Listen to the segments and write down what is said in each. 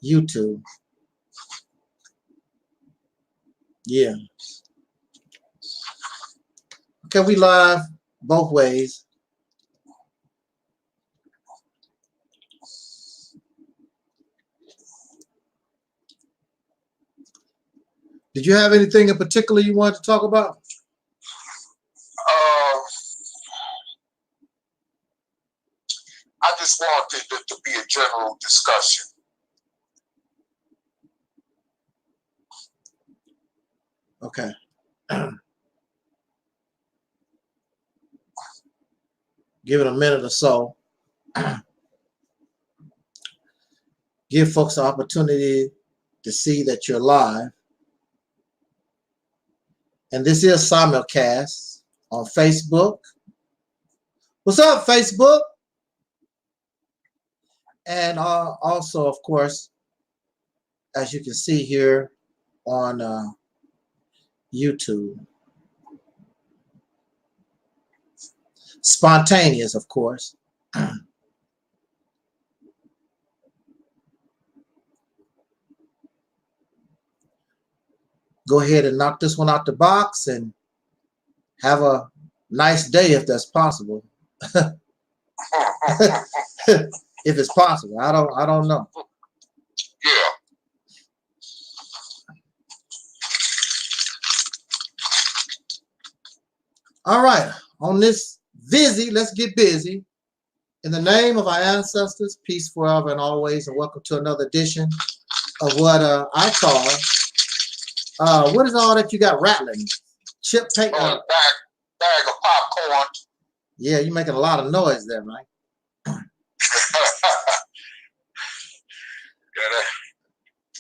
YouTube. Yeah. Okay, we live both ways. Did you have anything in particular you wanted to talk about? I just wanted it to be a general discussion. Okay. Give it a minute or so. Give folks an opportunity to see that you're live. And this is simulcast on Facebook. What's up, Facebook? And also, of course, as you can see here on YouTube. Spontaneous, of course. Go ahead and knock this one out the box and have a nice day if that's possible. If it's possible. I don't know. Yeah. All right. On this busy, let's get busy. In the name of our ancestors, peace forever and always, and welcome to another edition of what I call what is all that you got rattling? Chip paper. Bag of popcorn. Yeah, you're making a lot of noise there, Mike.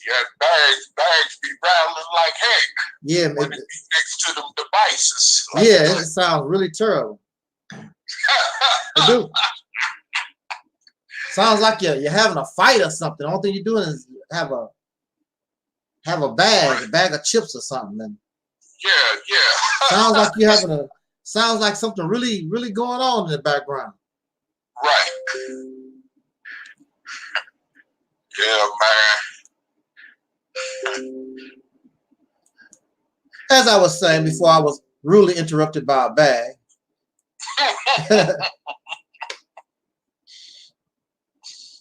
Yeah, bags be rattling like heck. Yeah, when it be next to them devices. Like yeah, it sounds really terrible. It do. Sounds like you're having a fight or something. The only thing you're doing is have a bag of chips or something. And yeah. Sounds like you're having sounds like something really, really going on in the background. Right. Yeah, man. As I was saying before, I was rudely interrupted by a bag.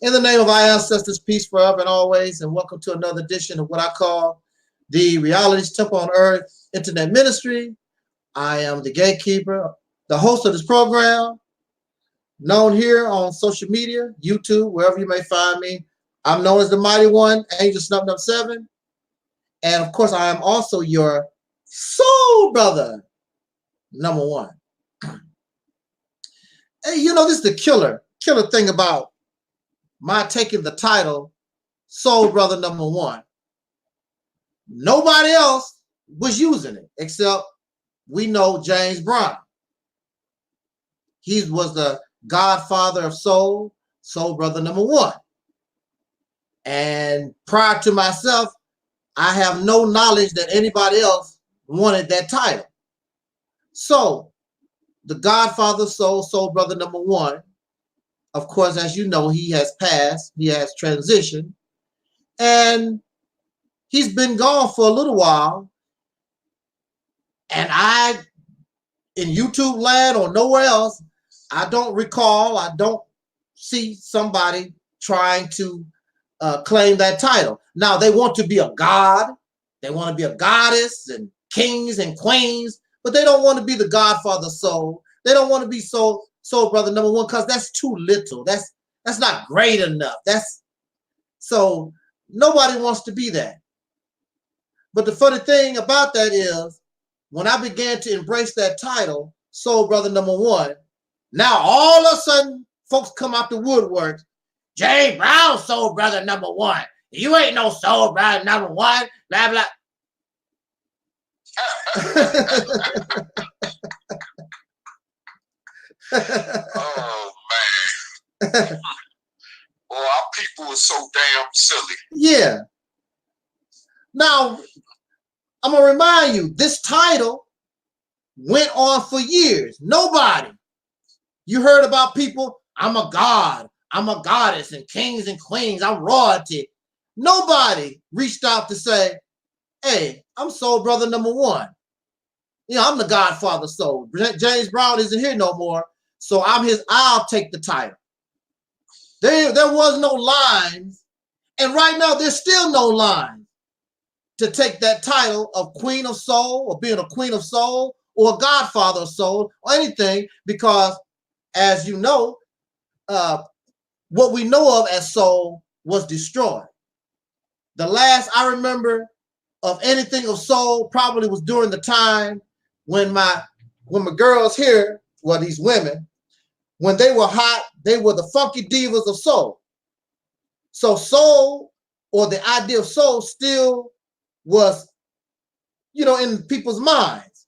In the name of our ancestors, peace forever and always, and welcome to another edition of what I call the Reality's Temple on Earth Internet Ministry. I am the gatekeeper, the host of this program, known here on social media, YouTube, wherever you may find me. I'm known as the Mighty One, Angel Snubbed Up 7. And of course, I am also your soul brother, number one. Hey, you know, this is the killer thing about my taking the title Soul Brother Number One. Nobody else was using it except we know James Brown. He was the godfather of soul, Soul Brother Number One. And prior to myself, I have no knowledge that anybody else wanted that title. So the godfather of soul, Soul Brother Number One, of course, as you know, he has passed, he has transitioned, and he's been gone for a little while. And in YouTube land or nowhere else, I don't recall, I don't see somebody trying to claim that title. Now, they want to be a god, they want to be a goddess and kings and queens, but they don't want to be the godfather of soul. They don't want to be soul brother number one because that's too little. That's not great enough. So nobody wants to be that. But the funny thing about that is when I began to embrace that title, Soul Brother Number One, now all of a sudden folks come out the woodwork. James Brown, Soul Brother Number One. You ain't no Soul Brother Number One. Blah blah. Oh man. Boy, our people are so damn silly. Yeah. Now, I'm gonna remind you, this title went on for years. Nobody. You heard about people, I'm a god, I'm a goddess, and kings and queens, I'm royalty. Nobody reached out to say, hey, I'm soul brother number one. You know, I'm the Godfather soul. James Brown isn't here no more, so I'll take the title. There was no lines, and right now there's still no line to take that title of Queen of Soul or being a Queen of Soul or a Godfather of Soul or anything, because as you know, what we know of as soul was destroyed. The last I remember of anything of soul probably was during the time when my girls here, well, these women, when they were hot, they were the funky divas of soul. So soul, or the idea of soul, still was, you know, in people's minds.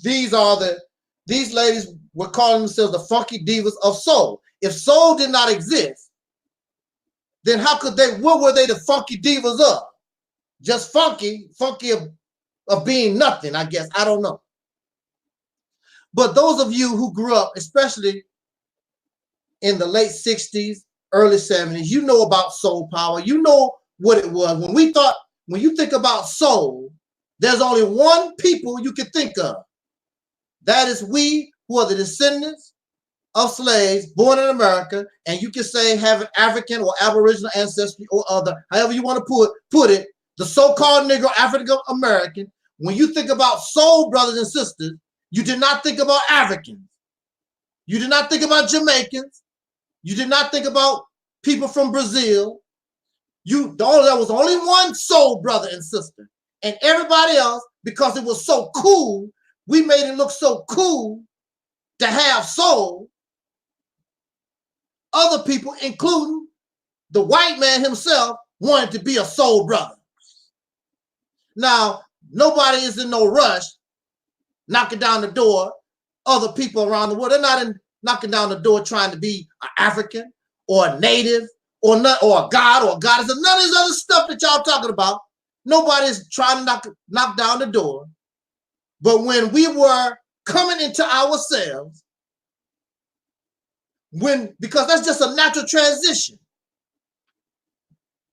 These ladies were calling themselves the funky divas of soul. If soul did not exist, then how could they, what were they the funky divas of? Just funky of being nothing, I guess. I don't know. But those of you who grew up, especially in the late 60s, early 70s, you know about soul power. You know what it was. When you think about soul, there's only one people you can think of. That is we who are the descendants of slaves born in America, and you can say have an African or Aboriginal ancestry or other, however you want to put it, the so-called Negro African American. When you think about soul brothers and sisters, you did not think about Africans. You did not think about Jamaicans. You did not think about people from Brazil. There was only one soul brother and sister, and everybody else, because it was so cool, we made it look so cool to have soul. Other people, including the white man himself, wanted to be a soul brother. Now, nobody is in no rush knocking down the door. Other people around the world, they're not knocking down the door trying to be an African or a native or a god or a goddess, and none of this other stuff that y'all talking about. Nobody's trying to knock down the door. But when we were coming into ourselves, because that's just a natural transition.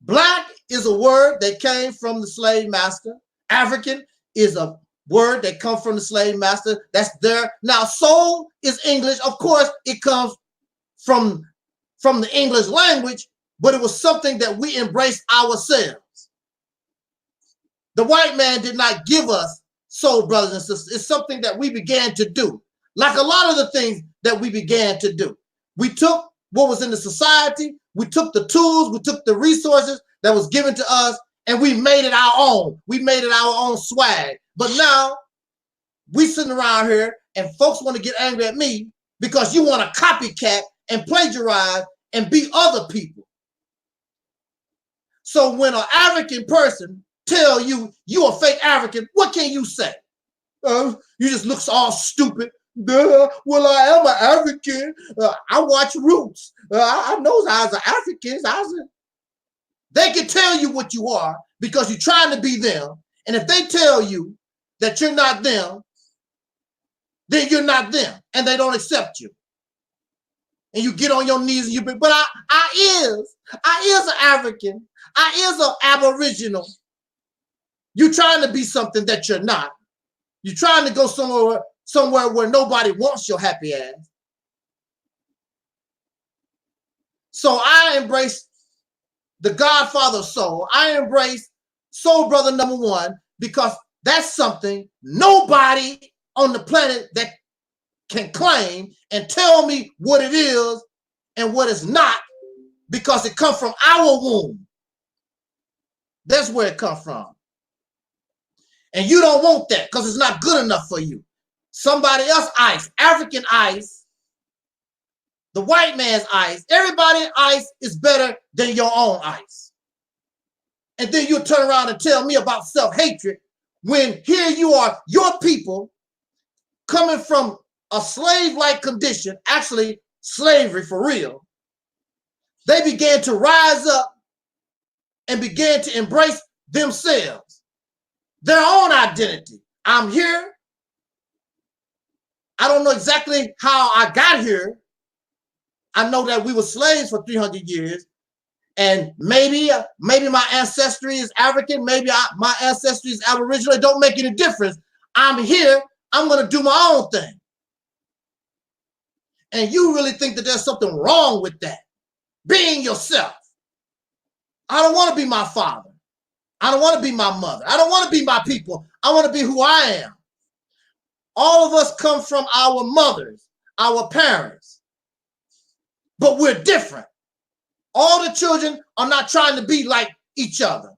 Black is a word that came from the slave master. African is a word that comes from the slave master. That's there. Now, soul is English. Of course, it comes from the English language, but it was something that we embraced ourselves. The white man did not give us soul brothers and sisters. It's something that we began to do. Like a lot of the things that we began to do. We took what was in the society, we took the tools, we took the resources that was given to us, and we made it our own. We made it our own swag. But now, we sitting around here, and folks want to get angry at me because you want to copycat and plagiarize and be other people. So when an African person tell you you're a fake African, what can you say? You just look all stupid. Well, I am an African. I watch Roots. I know eyes are Africans. They can tell you what you are because you're trying to be them. And if they tell you that you're not them, then you're not them, and they don't accept you. And you get on your knees and but I is an African. I is an Aboriginal. You're trying to be something that you're not. You're trying to go somewhere where nobody wants your happy ass. So I embrace the Godfather of soul. I embrace soul brother number one because that's something nobody on the planet that can claim and tell me what it is and what it's not, because it comes from our womb. That's where it comes from. And you don't want that because it's not good enough for you. Somebody else's ice, African ice, the white man's ice, everybody's ice is better than your own ice. And then you turn around and tell me about self-hatred when here you are, your people coming from a slave-like condition, actually slavery for real. They began to rise up and began to embrace themselves, their own identity. I'm here. I don't know exactly how I got here. I know that we were slaves for 300 years. And maybe my ancestry is African, maybe my ancestry is Aboriginal. It don't make any difference. I'm here. I'm going to do my own thing. And you really think that there's something wrong with that? Being yourself. I don't want to be my father. I don't want to be my mother. I don't want to be my people. I want to be who I am. All of us come from our mothers, our parents, but we're different. All the children are not trying to be like each other.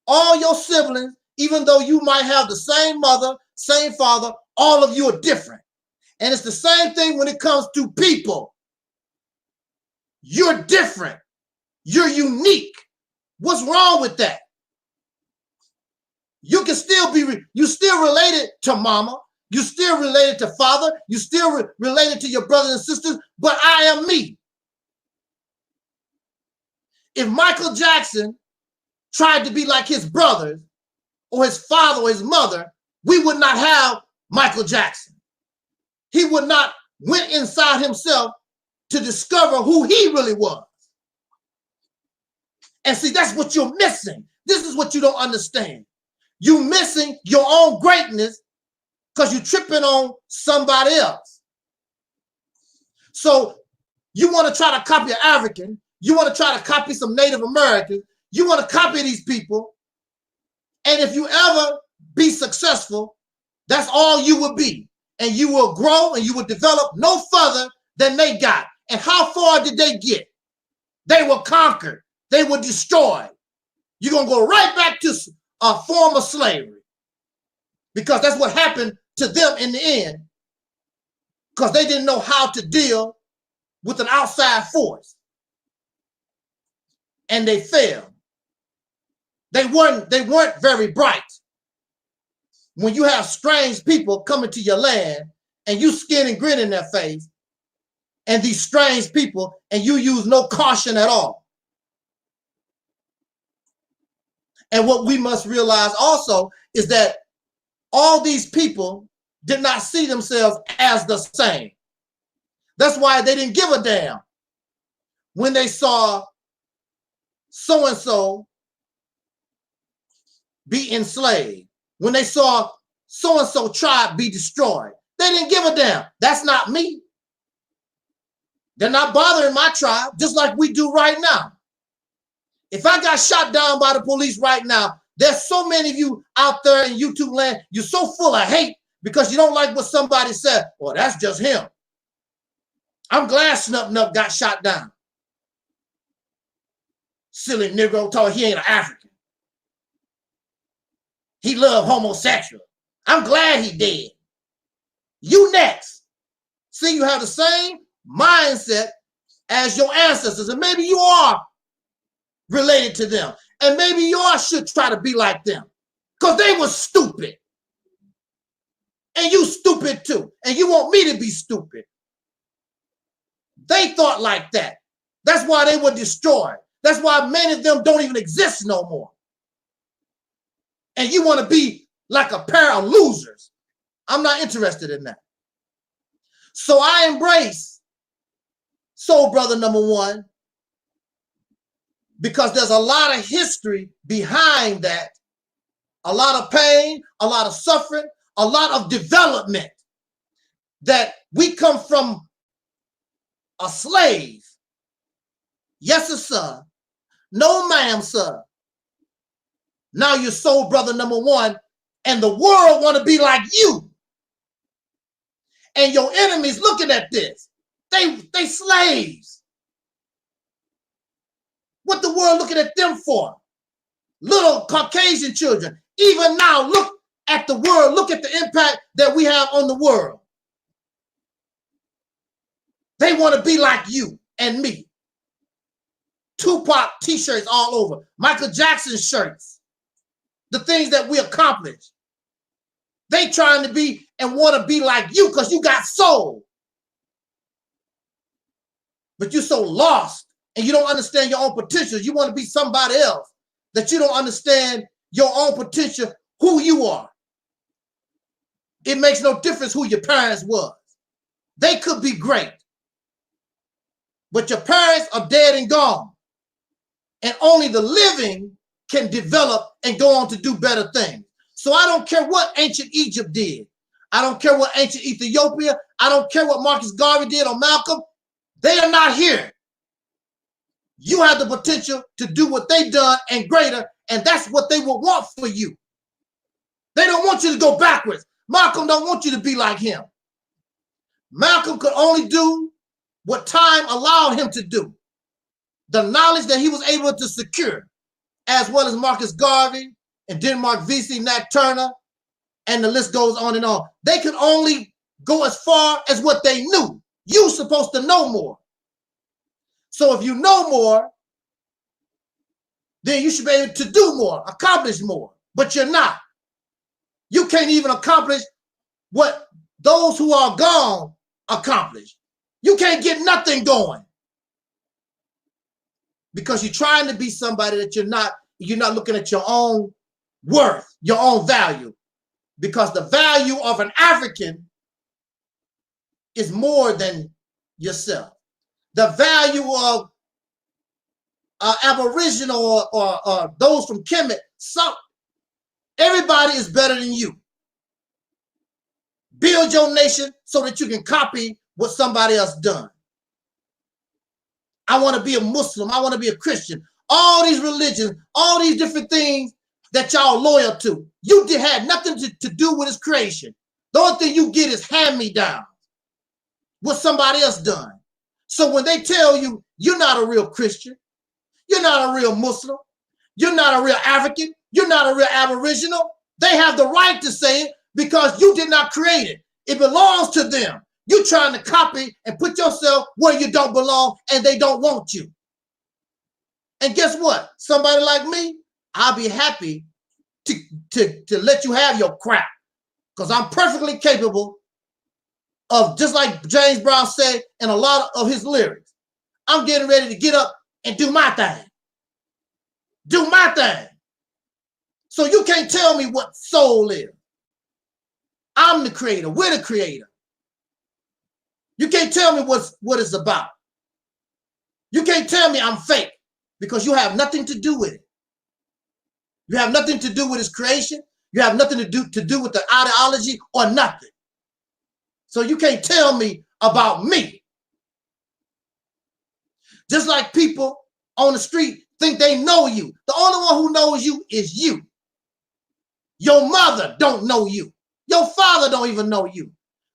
All your siblings, even though you might have the same mother, same father, all of you are different. And it's the same thing when it comes to people. You're different. You're unique. What's wrong with that? You can still be, you still related to mama. You still related to father. You still related to your brothers and sisters, but I am me. If Michael Jackson tried to be like his brothers or his father or his mother, we would not have Michael Jackson. He would not went inside himself to discover who he really was. And see, that's what you're missing. This is what you don't understand. You're missing your own greatness because you're tripping on somebody else. So you want to try to copy an African. You want to try to copy some Native Americans. You want to copy these people. And if you ever be successful, that's all you will be. And you will grow and you will develop no further than they got. And how far did they get? They were conquered. They were destroyed. You're going to go right back to a form of slavery because that's what happened to them in the end because they didn't know how to deal with an outside force. And they failed. They weren't very bright. When you have strange people coming to your land and you skin and grin in their face and these strange people and you use no caution at all. And what we must realize also is that all these people did not see themselves as the same. That's why they didn't give a damn when they saw so-and-so be enslaved. When they saw so-and-so tribe be destroyed, they didn't give a damn. That's not me. They're not bothering my tribe, just like we do right now. If I got shot down by the police right now, there's so many of you out there in YouTube land, you're so full of hate because you don't like what somebody said. Well, that's just him. I'm glad Snup Nup got shot down. Silly Negro told he ain't an African. He loved homosexual. I'm glad he did. You next. See, you have the same mindset as your ancestors, and maybe you are related to them. And maybe you all should try to be like them because they were stupid. And you stupid too. And you want me to be stupid. They thought like that. That's why they were destroyed. That's why many of them don't even exist no more. And you want to be like a pair of losers. I'm not interested in that. So I embrace Soul Brother number one because there's a lot of history behind that, a lot of pain, a lot of suffering, a lot of development that we come from a slave. Yes, sir. No, ma'am, sir. Now you're Soul Brother number one, and the world want to be like you. And your enemies looking at this. They slaves. What the world looking at them for? Little Caucasian children. Even now, look at the world. Look at the impact that we have on the world. They want to be like you and me. Tupac t-shirts all over. Michael Jackson shirts. The things that we accomplished. They trying to be and want to be like you because you got soul. But you're so lost and you don't understand your own potential. You want to be somebody else that you don't understand your own potential, who you are. It makes no difference who your parents was. They could be great. But your parents are dead and gone. And only the living can develop and go on to do better things. So I don't care what ancient Egypt did. I don't care what ancient Ethiopia. I don't care what Marcus Garvey did or Malcolm. They are not here. You have the potential to do what they've done and greater, and that's what they will want for you. They don't want you to go backwards. Malcolm don't want you to be like him. Malcolm could only do what time allowed him to do. The knowledge that he was able to secure, as well as Marcus Garvey and Denmark Vesey, Nat Turner, and the list goes on and on. They could only go as far as what they knew. You're supposed to know more. So if you know more, then you should be able to do more, accomplish more, but you're not. You can't even accomplish what those who are gone accomplish. You can't get nothing going because you're trying to be somebody that you're not. You're not looking at your own worth, your own value, because the value of an African is more than yourself. The value of Aboriginal or those from Kemet, everybody is better than you. Build your nation so that you can copy what somebody else done. I want to be a Muslim. I want to be a Christian. All these religions, all these different things that y'all loyal to, you had nothing to do with his creation. The only thing you get is hand-me-down, what somebody else done. So when they tell you you're not a real Christian, you're not a real Muslim, you're not a real African, you're not a real Aboriginal, they have the right to say it because you did not create it. It belongs to them. You're trying to copy and put yourself where you don't belong, and they don't want you. And guess what? Somebody like me, I'll be happy to let you have your crap because I'm perfectly capable of, just like James Brown said in a lot of his lyrics, I'm getting ready to get up and do my thing. Do my thing. So you can't tell me what soul is. I'm the creator. We're the creator. You can't tell me what it's about. You can't tell me I'm fake because you have nothing to do with it. You have nothing to do with his creation. You have nothing to do with the ideology or nothing. So you can't tell me about me. Just like people on the street think they know you. The only one who knows you is you. Your mother don't know you. Your father don't even know you.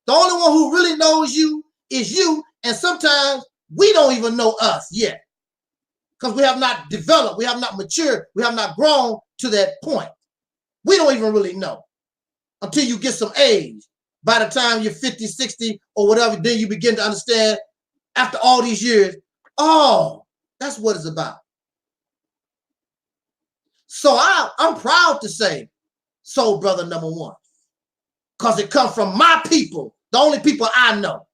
The only one who really knows you is you, and sometimes we don't even know us yet because we have not developed, we have not matured, we have not grown to that point. We don't even really know until you get some age. By the time you're 50, 60, or whatever, then you begin to understand after all these years, oh, that's what it's about. So I'm proud to say Soul Brother number one, because it comes from my people, the only people I know.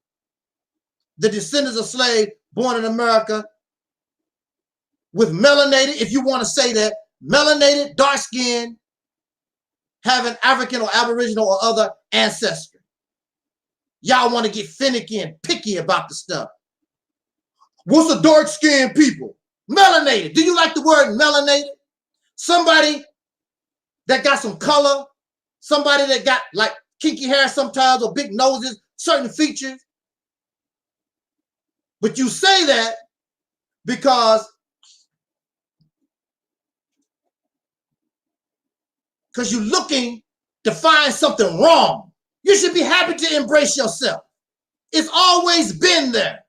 The descendants of slaves born in America with melanated, if you want to say that, melanated, dark skin, having African or Aboriginal or other ancestry. Y'all want to get finicky and picky about the stuff. What's a dark-skinned people? Melanated. Do you like the word melanated? Somebody that got some color, somebody that got like kinky hair sometimes or big noses, certain features. But you say that because you're looking to find something wrong. You should be happy to embrace yourself. It's always been there.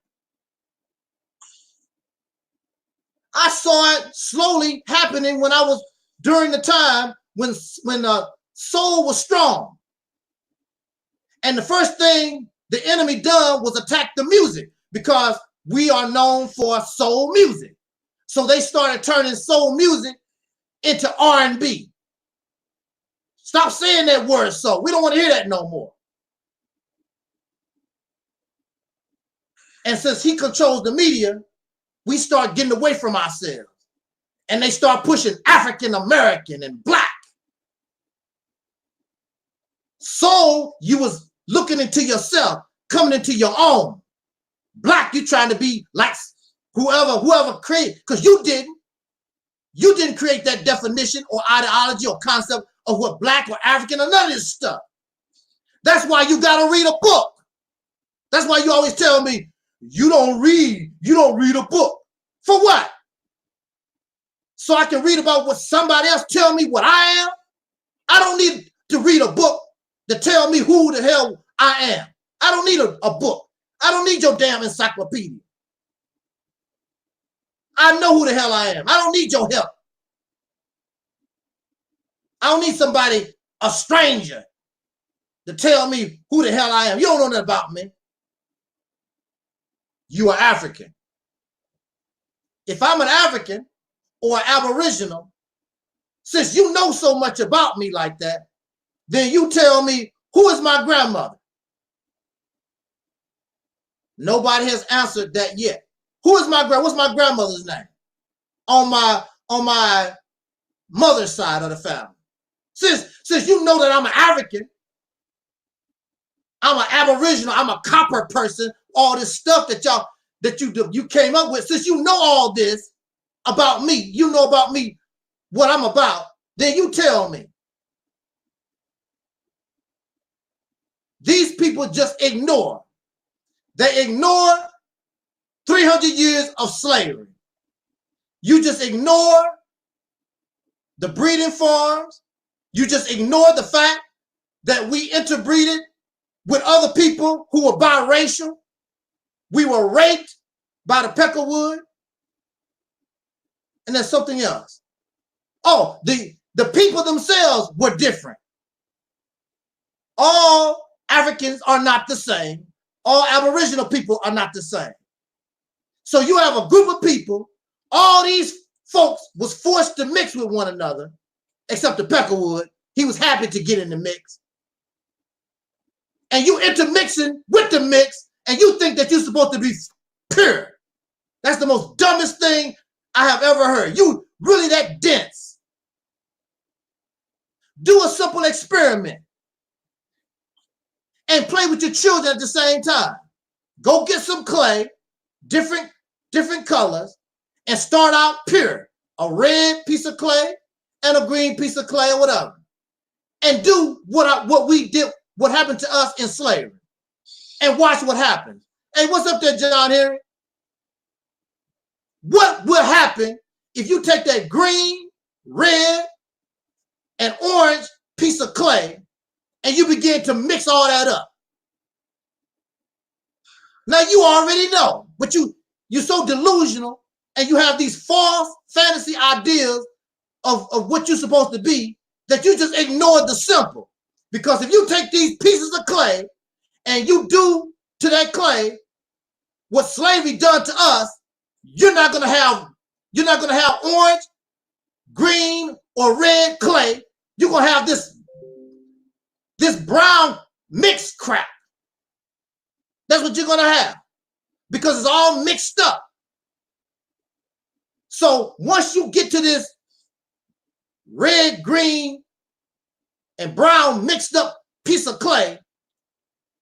I saw it slowly happening when I was during the time when soul was strong. And the first thing the enemy done was attack the music because we are known for soul music. So they started turning soul music into R&B. Stop saying that word soul. We don't want to hear that no more. And since he controls the media, we start getting away from ourselves. And they start pushing African American and black. Soul, you was looking into yourself, coming into your own. Black, you trying to be like whoever created, because you didn't. You didn't create that definition or ideology or concept of what black or African or none of this stuff. That's why you got to read a book. That's why you always tell me, you don't read a book. For what? So I can read about what somebody else tell me what I am? I don't need to read a book to tell me who the hell I am. I don't need a book. I don't need your damn encyclopedia. I know who the hell I am. I don't need your help. I don't need somebody, a stranger, to tell me who the hell I am. You don't know nothing about me. You are African. If I'm an African or an Aboriginal, since you know so much about me like that, then you tell me, who is my grandmother? Nobody has answered that yet. Who is my what's my grandmother's name? On my mother's side of the family. Since you know that I'm an African, I'm an Aboriginal, I'm a copper person, all this stuff that you came up with, since you know all this about me, you know about me, what I'm about, then you tell me. These people just ignore. They ignore 300 years of slavery. You just ignore the breeding farms. You just ignore the fact that we interbreeded with other people who were biracial. We were raped by the peckerwood. And there's something else. Oh, the people themselves were different. All Africans are not the same. All Aboriginal people are not the same. So you have a group of people, all these folks was forced to mix with one another, except the peckerwood. He was happy to get in the mix. And you intermixing with the mix, and you think that you're supposed to be pure. That's the most dumbest thing I have ever heard. You really that dense. Do a simple experiment and play with your children at the same time. Go get some clay, different colors, and start out pure. A red piece of clay and a green piece of clay or whatever. And do what we did, what happened to us in slavery. And watch what happens. Hey, what's up there, John Henry? What will happen if you take that green, red, and orange piece of clay and you begin to mix all that up? Now you already know, but you're so delusional and you have these false fantasy ideas of what you're supposed to be that you just ignored the simple. Because if you take these pieces of clay and you do to that clay what slavery done to us, you're not gonna have orange, green, or red clay. You're gonna have this brown mixed crap. That's what you're gonna have because it's all mixed up. So once you get to this red, green, and brown mixed up piece of clay,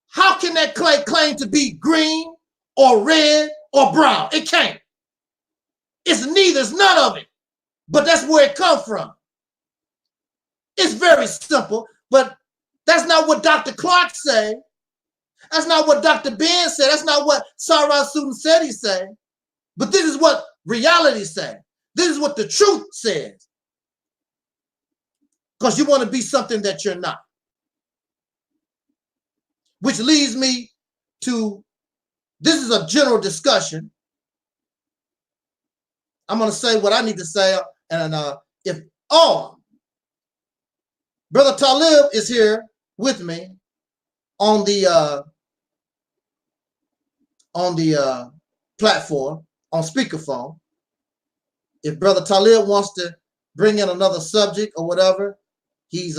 how can that clay claim to be green or red or brown? It can't. It's neither, it's none of it. But that's where it comes from. It's very simple, but that's not what Dr. Clark said. That's not what Dr. Ben said. That's not what Sarah Sudan said he said. But this is what reality said. This is what the truth says. Because you want to be something that you're not. Which leads me to, this is a general discussion. I'm going to say what I need to say. And Brother Taalik is here with me on the platform, on speakerphone. If Brother Taalik wants to bring in another subject or whatever, he's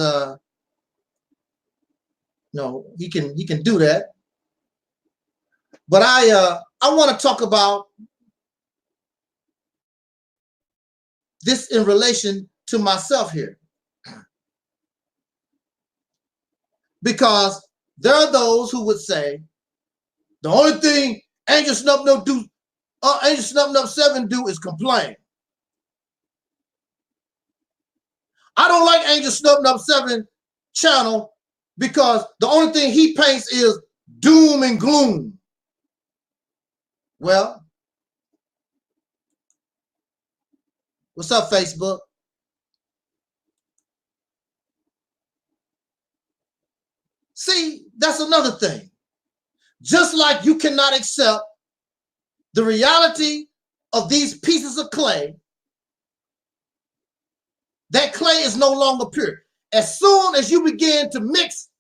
he can do that. But I want to talk about this in relation to myself here. Because there are those who would say the only thing Angel Snub 7 do is complain. I don't like Angel Snubbing Up 7 channel because the only thing he paints is doom and gloom. Well, what's up, Facebook? See, that's another thing. Just like you cannot accept the reality of these pieces of clay, that clay is no longer pure. As soon as you begin to mix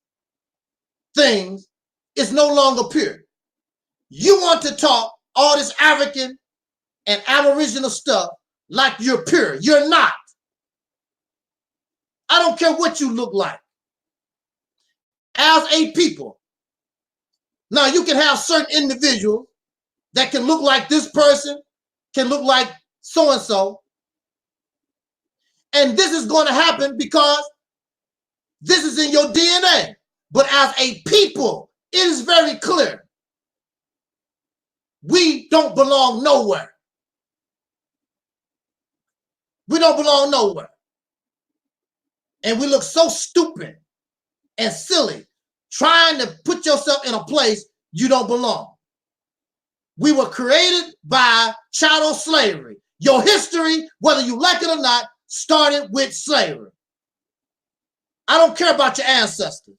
things, it's no longer pure. You want to talk all this African and Aboriginal stuff like you're pure. You're not. I don't care what you look like. As a people. Now, you can have certain individuals that can look like this person, can look like so-and-so. And this is going to happen because this is in your DNA. But as a people, it is very clear. We don't belong nowhere. We don't belong nowhere. And we look so stupid and silly trying to put yourself in a place you don't belong. We were created by chattel slavery. Your history, whether you like it or not, started with slavery. I don't care about your ancestors.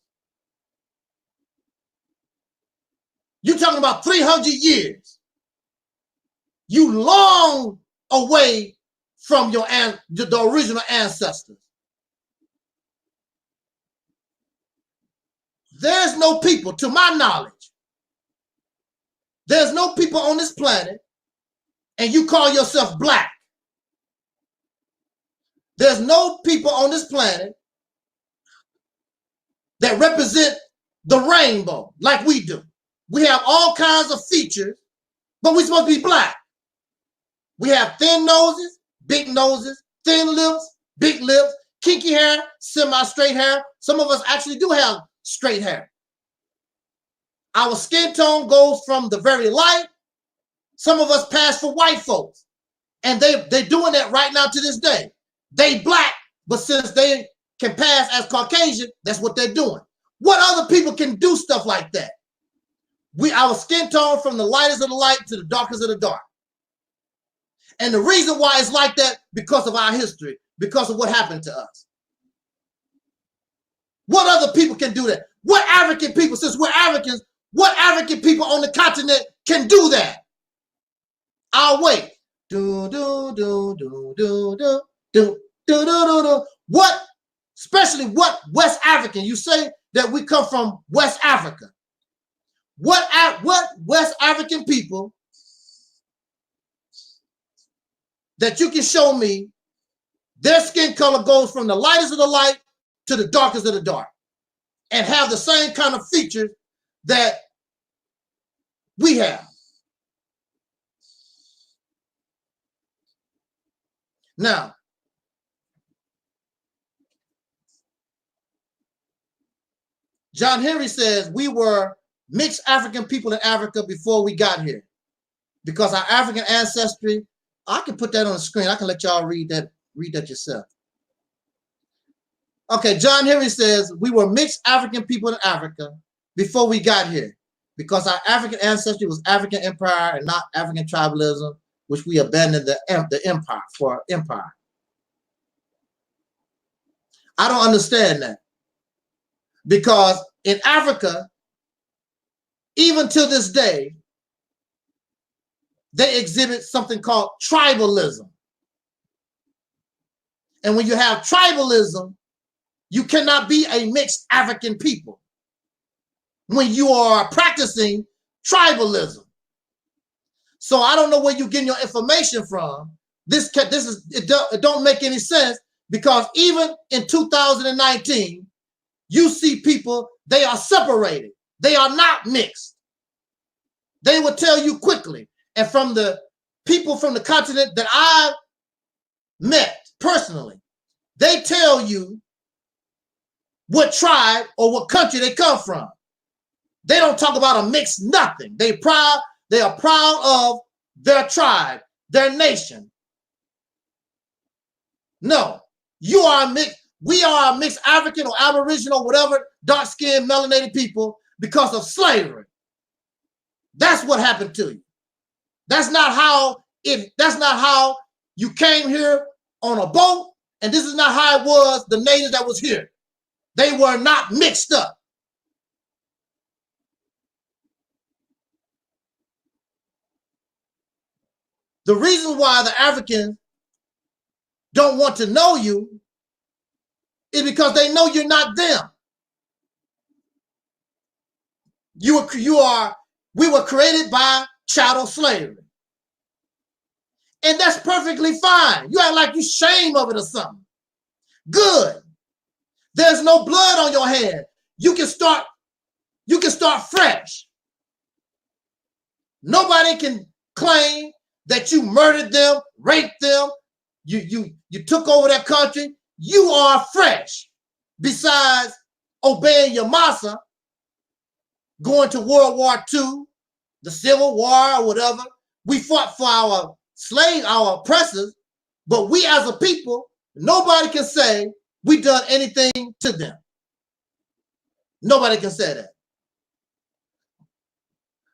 You're talking about 300 years. You long away from the original ancestors. There's no people, to my knowledge, there's no people on this planet, and you call yourself black. There's no people on this planet that represent the rainbow like we do. We have all kinds of features, but we're supposed to be black. We have thin noses, thin lips, big lips, kinky hair, semi-straight hair. Some of us actually do have straight hair. Our skin tone goes from the very light. Some of us pass for white folks. And they're doing that right now to this day. They black, but since they can pass as Caucasian, that's what they're doing. What other people can do stuff like that? Our skin tone from the lightest of the light to the darkest of the dark. And the reason why it's like that, because of our history, because of what happened to us. What other people can do that? What African people, since we're Africans, what African people on the continent can do that? I'll wait. What, especially what West African? You say that we come from West Africa. What West African people that you can show me their skin color goes from the lightest of the light to the darkest of the dark and have the same kind of features that we have? Now, John Henry says we were mixed African people in Africa before we got here because our African ancestry, I can put that on the screen. I can let y'all read that yourself. Okay, John Henry says we were mixed African people in Africa before we got here because our African ancestry was African empire and not African tribalism, which we abandoned the empire for empire. I don't understand that because in Africa, even to this day, they exhibit something called tribalism. And when you have tribalism, you cannot be a mixed African people when you are practicing tribalism. So I don't know where you're getting your information from. It don't make any sense because even in 2019, you see people, they are separated. They are not mixed. They will tell you quickly. And from the people from the continent that I've met personally, they tell you what tribe or what country they come from. They don't talk about a mixed nothing. They are proud of their tribe, their nation. No, you are mixed. We are mixed African or Aboriginal, whatever, dark-skinned, melanated people because of slavery. That's what happened to you. That's not how you came here on a boat, and this is not how it was the natives that was here. They were not mixed up. The reason why the Africans don't want to know you is because they know you're not them. We were created by chattel slavery. And that's perfectly fine. You act like you shame of it or something. Good. There's no blood on your hand. You can start fresh. Nobody can claim that you murdered them, raped them, you took over their country. You are fresh. Besides obeying your massa, going to World War II, the Civil War or whatever, we fought for our oppressors, but we as a people, nobody can say we done anything to them. Nobody can say that.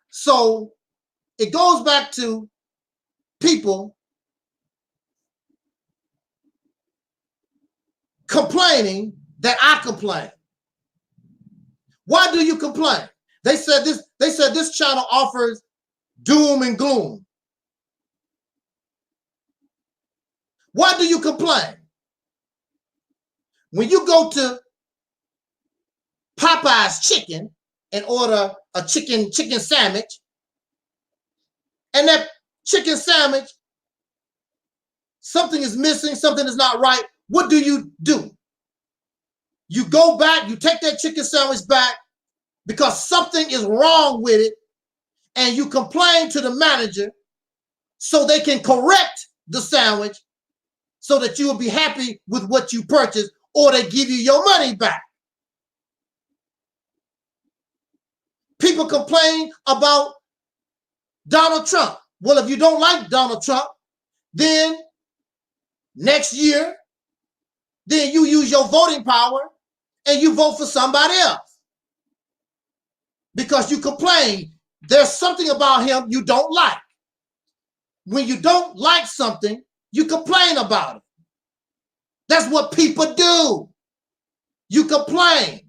So it goes back to people complaining that I complain. Why do you complain? They said this channel offers doom and gloom. Why do you complain? When you go to Popeye's Chicken and order a chicken sandwich, and that chicken sandwich, something is missing, something is not right, what do? You go back, you take that chicken sandwich back because something is wrong with it, and you complain to the manager so they can correct the sandwich so that you will be happy with what you purchased, or they give you your money back. People complain about Donald Trump. Well, if you don't like Donald Trump, then next year, then you use your voting power and you vote for somebody else. Because you complain, there's something about him you don't like. When you don't like something, you complain about it. That's what people do. You complain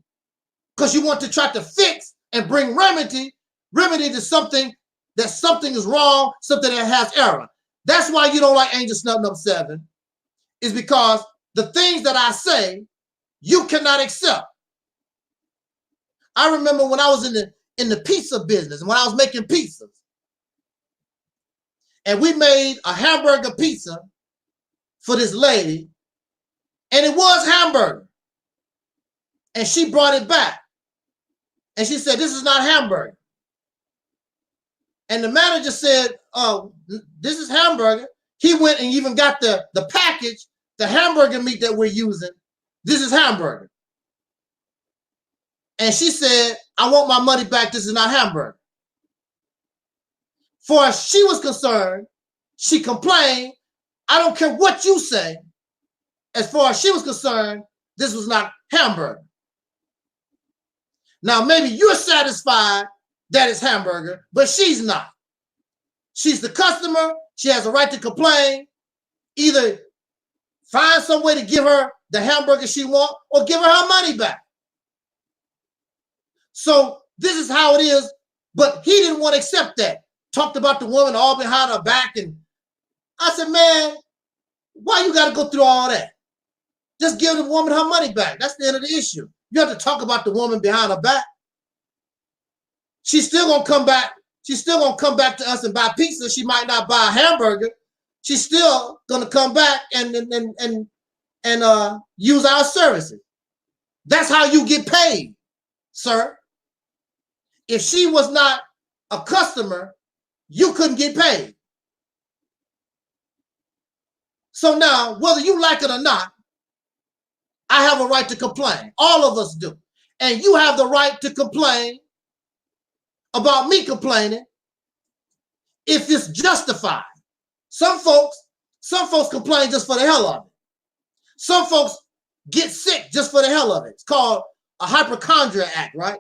because you want to try to fix and bring remedy to something that something is wrong, something that has error. That's why you don't like Angel Snub number 7, is because the things that I say, you cannot accept. I remember when I was in the pizza business, when I was making pizzas, and we made a hamburger pizza for this lady, and it was hamburger. And she brought it back. And she said, this is not hamburger. And the manager said, oh, this is hamburger. He went and even got the package, the hamburger meat that we're using. This is hamburger. And she said, I want my money back. This is not hamburger. For as she was concerned, she complained, I don't care what you say. As far as she was concerned, this was not hamburger. Now, maybe you're satisfied that it's hamburger, but she's not. She's the customer. She has a right to complain. Either find some way to give her the hamburger she wants or give her her money back. So this is how it is, but he didn't want to accept that. Talked about the woman all behind her back, and I said, man, why you got to go through all that? Just give the woman her money back. That's the end of the issue. You have to talk about the woman behind her back. She's still gonna come back. She's still gonna come back to us and buy pizza. She might not buy a hamburger. She's still gonna come back and use our services. That's how you get paid, sir. If she was not a customer, you couldn't get paid. So now, whether you like it or not, I have a right to complain. All of us do. And you have the right to complain about me complaining if it's justified. Some folks complain just for the hell of it. Some folks get sick just for the hell of it. It's called a hypochondriac, right?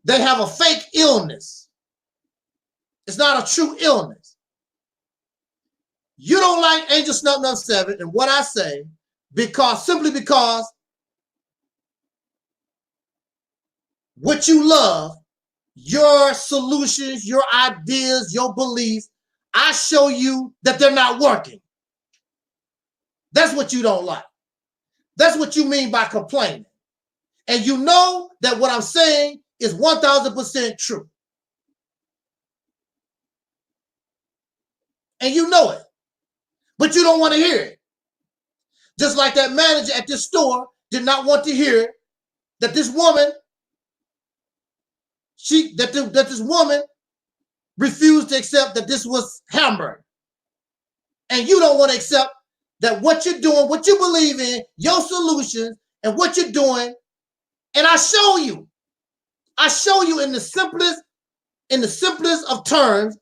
They have a fake illness. It's not a true illness. You don't like Angel Snub Nub 7 and what I say simply because what you love, your solutions, your ideas, your beliefs, I show you that they're not working. That's what you don't like. That's what you mean by complaining. And you know that what I'm saying is 1000% true. And you know it, but you don't want to hear it. Just like that manager at this store did not want to hear that this woman, this woman refused to accept that this was hamburger. And you don't want to accept that what you're doing, what you believe in, your solutions, and what you're doing, and I show you in the simplest of terms,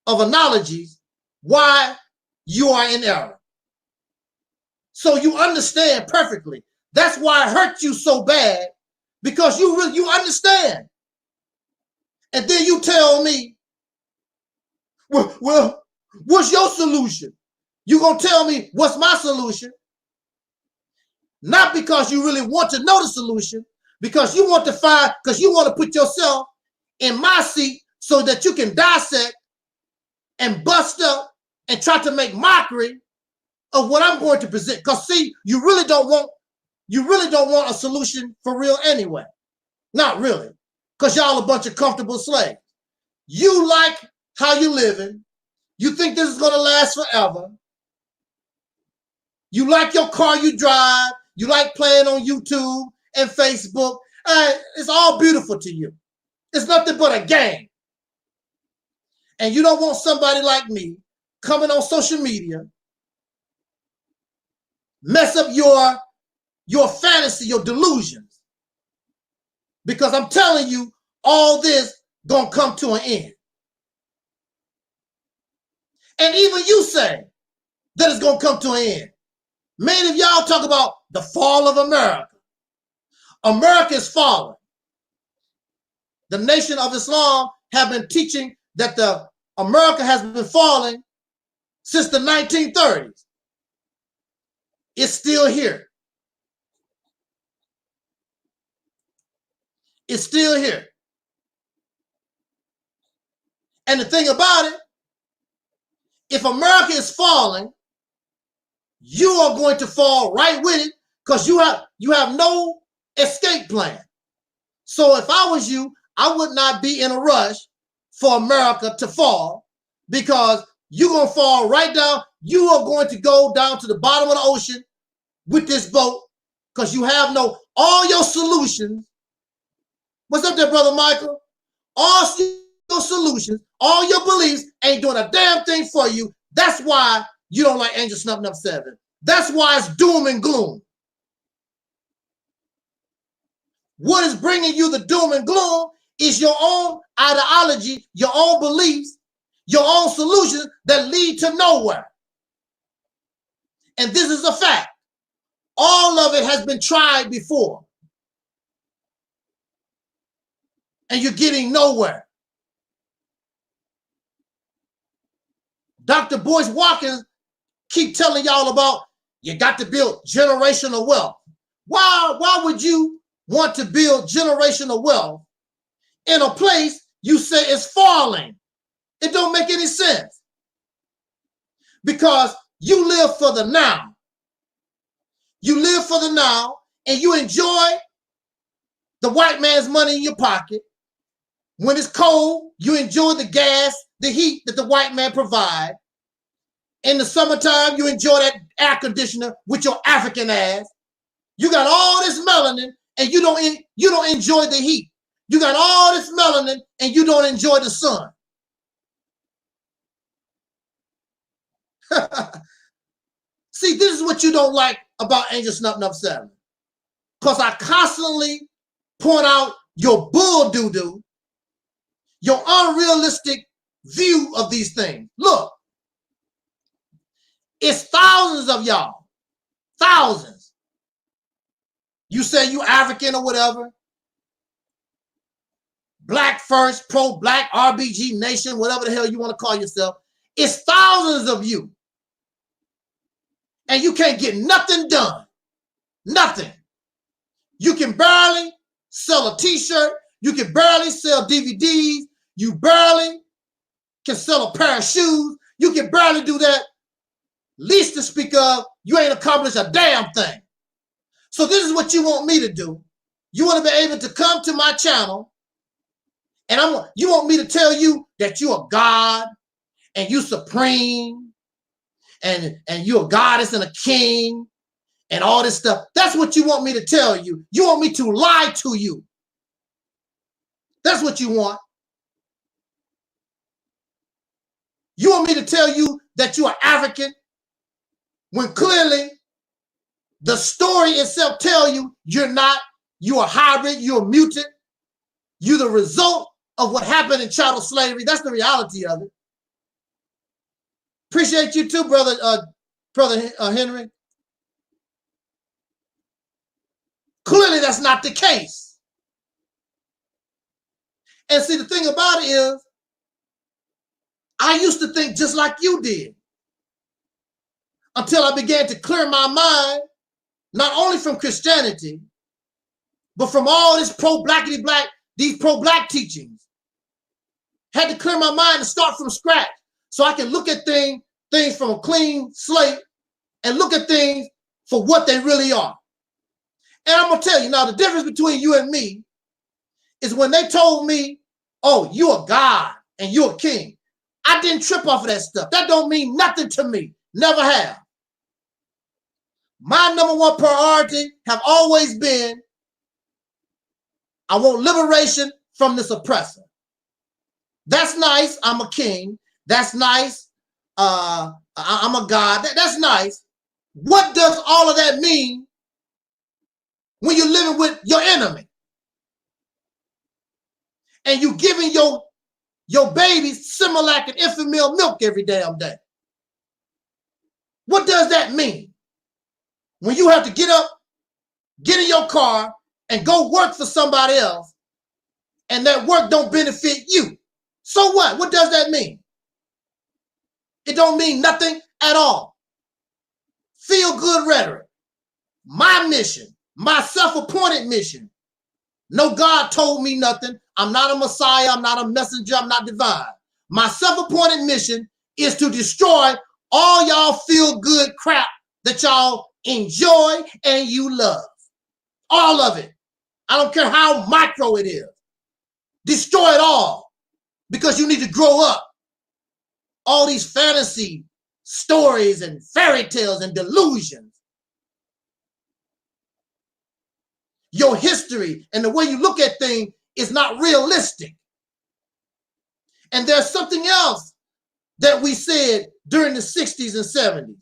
of analogies, why you are in error. So you understand perfectly. That's why it hurt you so bad, because you understand. And then you tell me, well, what's your solution? You're going to tell me what's my solution? Not because you really want to know the solution, because you want to put yourself in my seat so that you can dissect and bust up and try to make mockery of what I'm going to present. Because see, you really don't want a solution for real anyway. Not really. Because y'all a bunch of comfortable slaves. You like how you're living. You think this is going to last forever. You like your car you drive. You like playing on YouTube and Facebook. It's all beautiful to you. It's nothing but a game. And you don't want somebody like me coming on social media, mess up your fantasy, your delusions. Because I'm telling you, all this gonna come to an end. And even you say that it's gonna come to an end. Many of y'all talk about the fall of America. America is falling. The Nation of Islam have been teaching that America has been falling since the 1930s. It's still here. It's still here. And the thing about it, if America is falling, you are going to fall right with it, because you have no escape plan. So if I was you, I would not be in a rush for America to fall, because you're going to fall right down. You are going to go down to the bottom of the ocean with this boat, because you have all your solutions. What's up there, Brother Micah? All your solutions, all your beliefs ain't doing a damn thing for you. That's why you don't like Angel Snub Nub 7. That's why it's doom and gloom. What is bringing you the doom and gloom is your own ideology, your own beliefs, your own solutions that lead to nowhere. And this is a fact. All of it has been tried before. And you're getting nowhere. Dr. Boyce Watkins keep telling y'all about you got to build generational wealth. Why would you want to build generational wealth in a place you say is falling? It don't make any sense. Because you live for the now. You live for the now, and you enjoy the white man's money in your pocket. When it's cold, you enjoy the gas, the heat that the white man provides. In the summertime, you enjoy that air conditioner with your African ass. You got all this melanin, and you don't enjoy the heat. You got all this melanin, and you don't enjoy the sun. See, this is what you don't like about Angel Snub Nub 7. Because I constantly point out your bull doo-doo, your unrealistic view of these things. Look, It's thousands of y'all. Thousands. You say you African or whatever. Black first, pro-black, RBG nation, whatever the hell you want to call yourself. It's thousands of you. And you can't get nothing done. Nothing. You can barely sell a t-shirt. You can barely sell DVDs. You barely can sell a pair of shoes. You can barely do that. Least to speak of, you ain't accomplished a damn thing. So this is what you want me to do. You want to be able to come to my channel, and you want me to tell you that you're a God and you supreme and you're a goddess and a king and all this stuff. That's what you want me to tell you. You want me to lie to you. That's what you want. You want me to tell you that you are African when clearly the story itself tells you you're not. You're a hybrid. You're a mutant. You're the result of what happened in chattel slavery. That's the reality of it. Appreciate you too, brother Henry. Clearly, that's not the case. And see, the thing about it is, I used to think just like you did until I began to clear my mind, not only from Christianity, but from all this pro-blackity black, these pro-black teachings. Had to clear my mind and start from scratch so I can look at things from a clean slate and look at things for what they really are. And I'm going to tell you now, the difference between you and me is when they told me, oh, you're a God and you're a king. I didn't trip off of that stuff. That don't mean nothing to me. Never have. My number one priority have always been, I want liberation from this oppressor. That's nice. I'm a king. That's nice. I'm a God. That's nice. What does all of that mean when you're living with your enemy? And you giving your babies Similac and infant milk every damn day? What does that mean? When you have to get up, get in your car, and go work for somebody else, and that work don't benefit you. So what? What does that mean? It don't mean nothing at all. Feel good rhetoric. My mission, my self-appointed mission. No God told me nothing. I'm not a Messiah. I'm not a messenger. I'm not divine. My self-appointed mission is to destroy all y'all feel good crap that y'all enjoy and you love. All of it. I don't care how micro it is. Destroy it all because you need to grow up. All these fantasy stories and fairy tales and delusions. Your history and the way you look at things is not realistic. And there's something else that we said during the 60s and 70s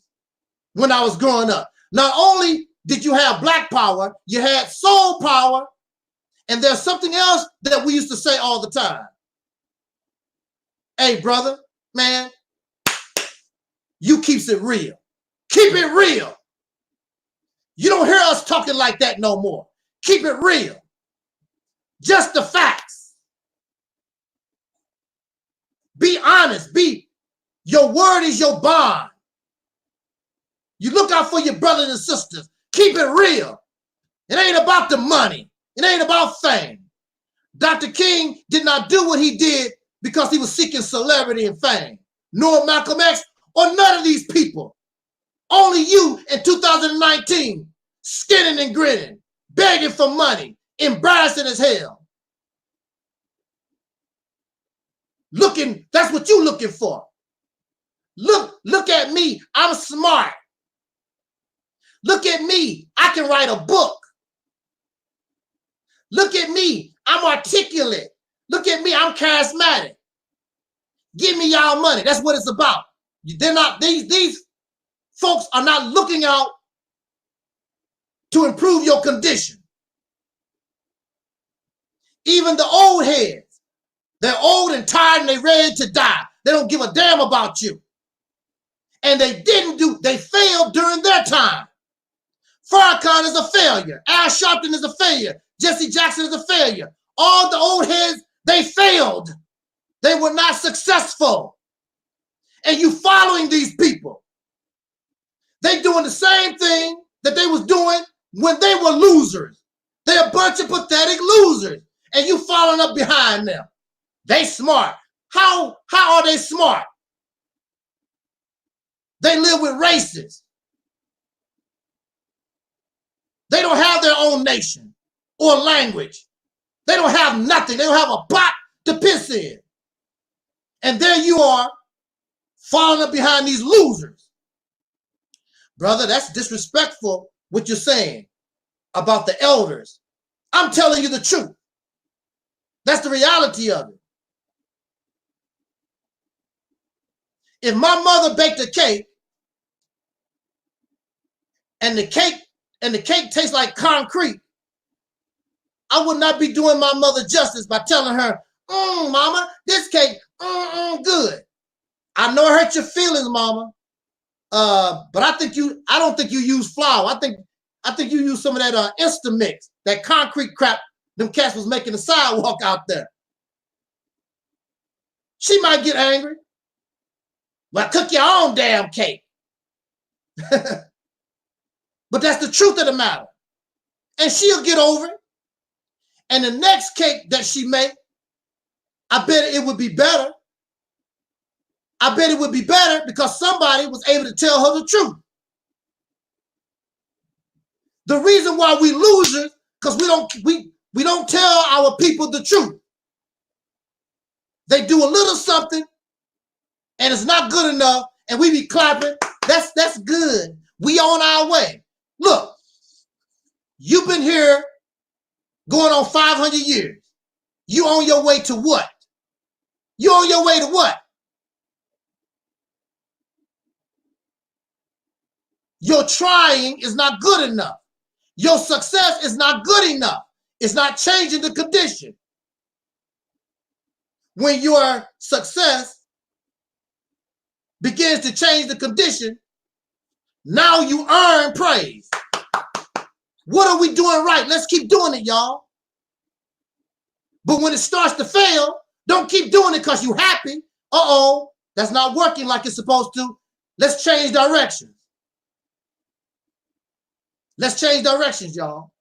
when I was growing up. Not only did you have black power, you had soul power, and there's something else that we used to say all the time. Hey, brother, man, you keeps it real. Keep it real. You don't hear us talking like that no more. Keep it real. Just the facts. Be honest. Your word is your bond. You look out for your brothers and sisters. Keep it real. It ain't about the money. It ain't about fame. Dr. King did not do what he did because he was seeking celebrity and fame. Nor Malcolm X or none of these people. Only you in 2019, skinning and grinning, begging for money, embarrassing as hell. That's what you looking for. Look at me. I'm smart. Look at me. I can write a book. Look at me. I'm articulate. Look at me. I'm charismatic. Give me y'all money. That's what it's about. They're not, these folks are not looking out to improve your condition. Even the old heads, they're old and tired and they're ready to die. They don't give a damn about you. And they failed during their time. Farrakhan is a failure. Al Sharpton is a failure. Jesse Jackson is a failure. All the old heads, they failed. They were not successful. And you following these people. They doing the same thing that they was doing when they were losers. They're a bunch of pathetic losers. And you following up behind them. They smart. How are they smart? They live with racists. They don't have their own nation or language. They don't have nothing. They don't have a pot to piss in. And there you are, following up behind these losers. Brother, that's disrespectful what you're saying about the elders. I'm telling you the truth. That's the reality of it. If my mother baked a cake and the cake tastes like concrete, I would not be doing my mother justice by telling her, mama, this cake, good. I know it hurt your feelings, mama. But I don't think you use flour. I think you use some of that Instamix, that concrete crap them cats was making the sidewalk out there. She might get angry. Well, cook your own damn cake. But that's the truth of the matter. And she'll get over it. And the next cake that she make, I bet it would be better. I bet it would be better because somebody was able to tell her the truth. The reason why we losers, because we don't tell our people the truth. They do a little something and it's not good enough, and we be clapping. That's good. We on our way. Look, you've been here going on 500 years. You on your way to what? You on your way to what? Your trying is not good enough. Your success is not good enough. It's not changing the condition. When your success begins to change the condition, now you earn praise. What are we doing right? Let's keep doing it, y'all. But when it starts to fail, don't keep doing it because you're happy. Uh-oh, that's not working like it's supposed to. Let's change directions. Let's change directions, y'all.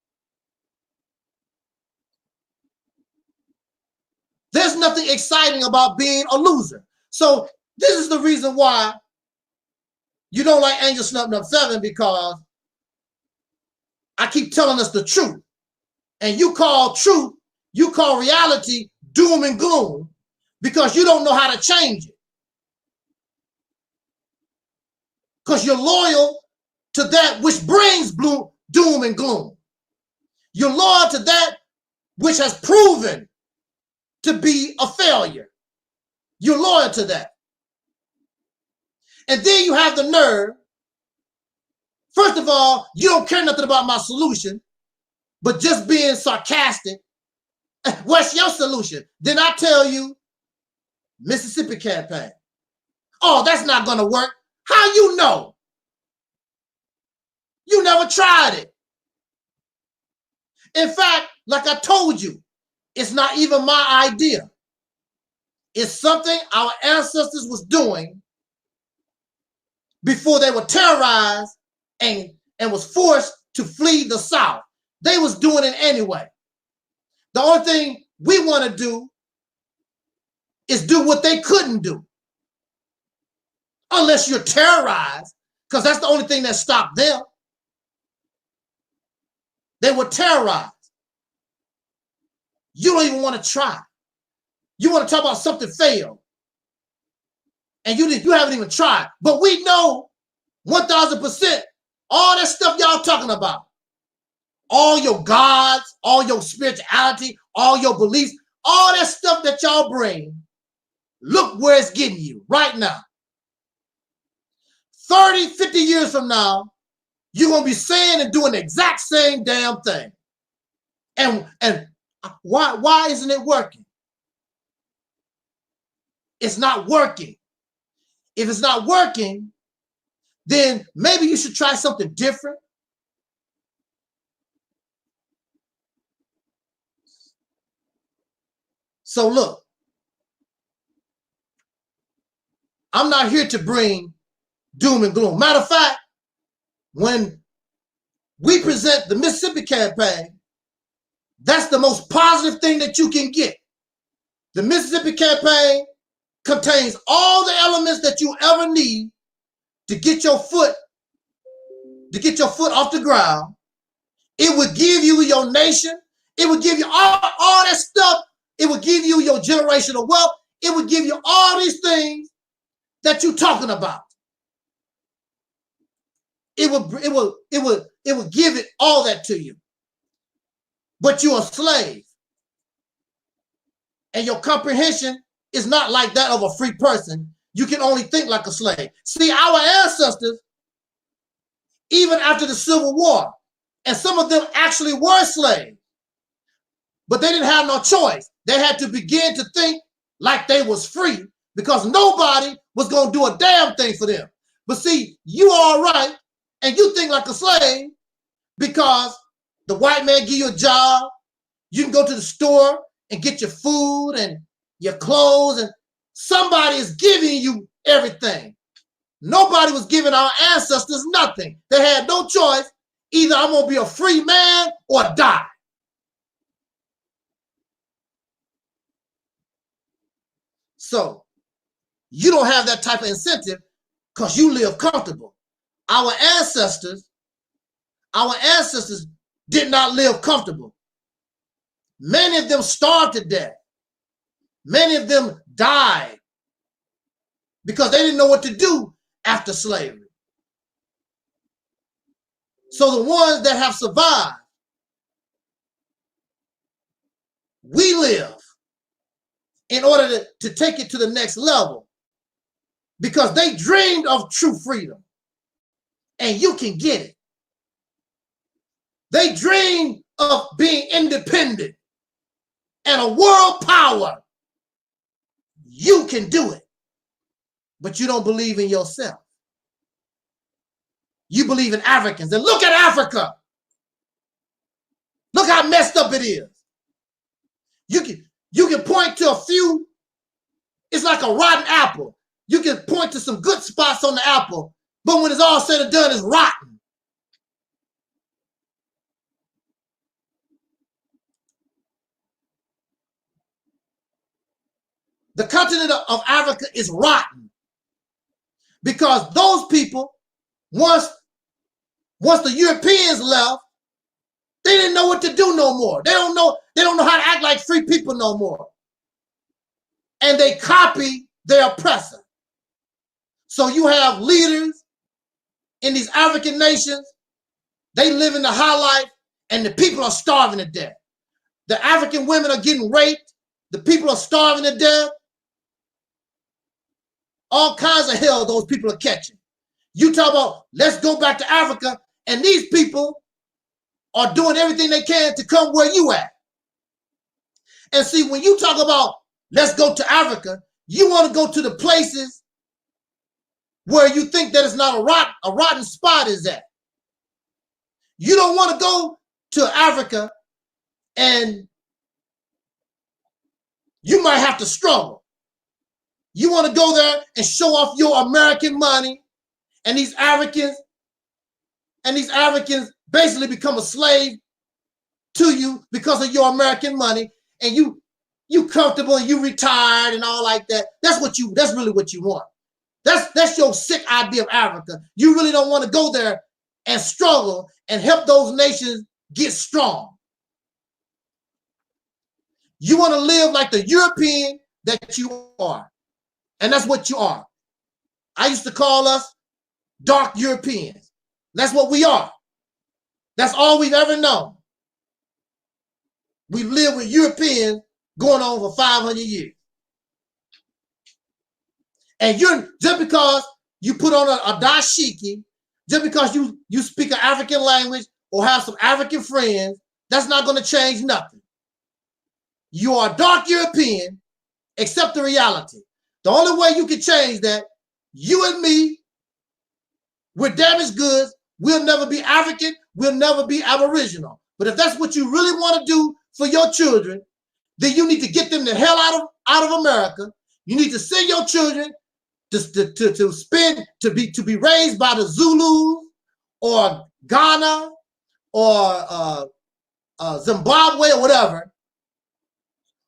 There's nothing exciting about being a loser. So this is the reason why you don't like Angel Snubbed Up 7, because I keep telling us the truth. And you call truth, you call reality doom and gloom because you don't know how to change it. Because you're loyal to that which brings doom and gloom. You're loyal to that which has proven to be a failure. You're loyal to that. And then you have the nerve. First of all, you don't care nothing about my solution, but just being sarcastic. What's your solution? Then I tell you, Mississippi campaign. Oh, that's not going to work. How you know? You never tried it. In fact, like I told you, it's not even my idea. It's something our ancestors was doing before they were terrorized and was forced to flee the South. They was doing it anyway. The only thing we want to do is do what they couldn't do. Unless you're terrorized, because that's the only thing that stopped them. They were terrorized. You don't even want to try. You want to talk about something failed. And you haven't even tried. But we know 1,000% all that stuff y'all talking about. All your gods, all your spirituality, all your beliefs, all that stuff that y'all bring, look where it's getting you right now. 30, 50 years from now, you're going to be saying and doing the exact same damn thing. And why isn't it working? It's not working. If it's not working, then maybe you should try something different. So look, I'm not here to bring doom and gloom. Matter of fact, when we present the Mississippi campaign, that's the most positive thing that you can get. The Mississippi campaign contains all the elements that you ever need to get your foot off the ground. It would give you your nation. It would give you all that stuff. It would give you your generational wealth. It would give you all these things that you're talking about. It would give it all that to you. But you're a slave. And your comprehension is not like that of a free person. You can only think like a slave. See, our ancestors, even after the Civil War, and some of them actually were slaves, but they didn't have no choice. They had to begin to think like they was free because nobody was going to do a damn thing for them. But see, you all right, and you think like a slave because the white man give you a job. You can go to the store and get your food and your clothes, and somebody is giving you everything. Nobody was giving our ancestors nothing. They had no choice. Either I'm going to be a free man or die. So you don't have that type of incentive because you live comfortable. Our ancestors did not live comfortable. Many of them starved to death. Many of them died because they didn't know what to do after slavery. So the ones that have survived, we live in order to take it to the next level because they dreamed of true freedom and you can get it. They dreamed of being independent and a world power. You can do it, but you don't believe in yourself. You believe in Africans. And look at Africa. Look how messed up it is. You can point to a few. It's like a rotten apple. You can point to some good spots on the apple, but when it's all said and done, it's rotten. The continent of Africa is rotten because those people, once the Europeans left, they didn't know what to do no more. They don't know how to act like free people no more. And they copy their oppressor. So you have leaders in these African nations, they live in the high life, and the people are starving to death. The African women are getting raped. The people are starving to death. All kinds of hell those people are catching. You talk about, let's go back to Africa, and these people are doing everything they can to come where you at. And see, when you talk about, let's go to Africa, you want to go to the places where you think that it's not a rotten spot is at. You don't want to go to Africa and you might have to struggle. You want to go there and show off your American money, and these Africans basically become a slave to you because of your American money, and you comfortable and you retired and all like that. That's really what you want. That's your sick idea of Africa. You really don't want to go there and struggle and help those nations get strong. You want to live like the European that you are. And that's what you are. I used to call us dark Europeans. That's what we are. That's all we've ever known. We live with Europeans going on for 500 years. And just because you put on a dashiki, just because you speak an African language or have some African friends, that's not going to change nothing. You are a dark European, accept the reality. The only way you can change that, you and me We're damaged goods. We'll never be African. We'll never be Aboriginal. But if that's what you really want to do for your children, then you need to get them the hell out of America. You need to send your children to be raised by the Zulus or Ghana or Zimbabwe or whatever.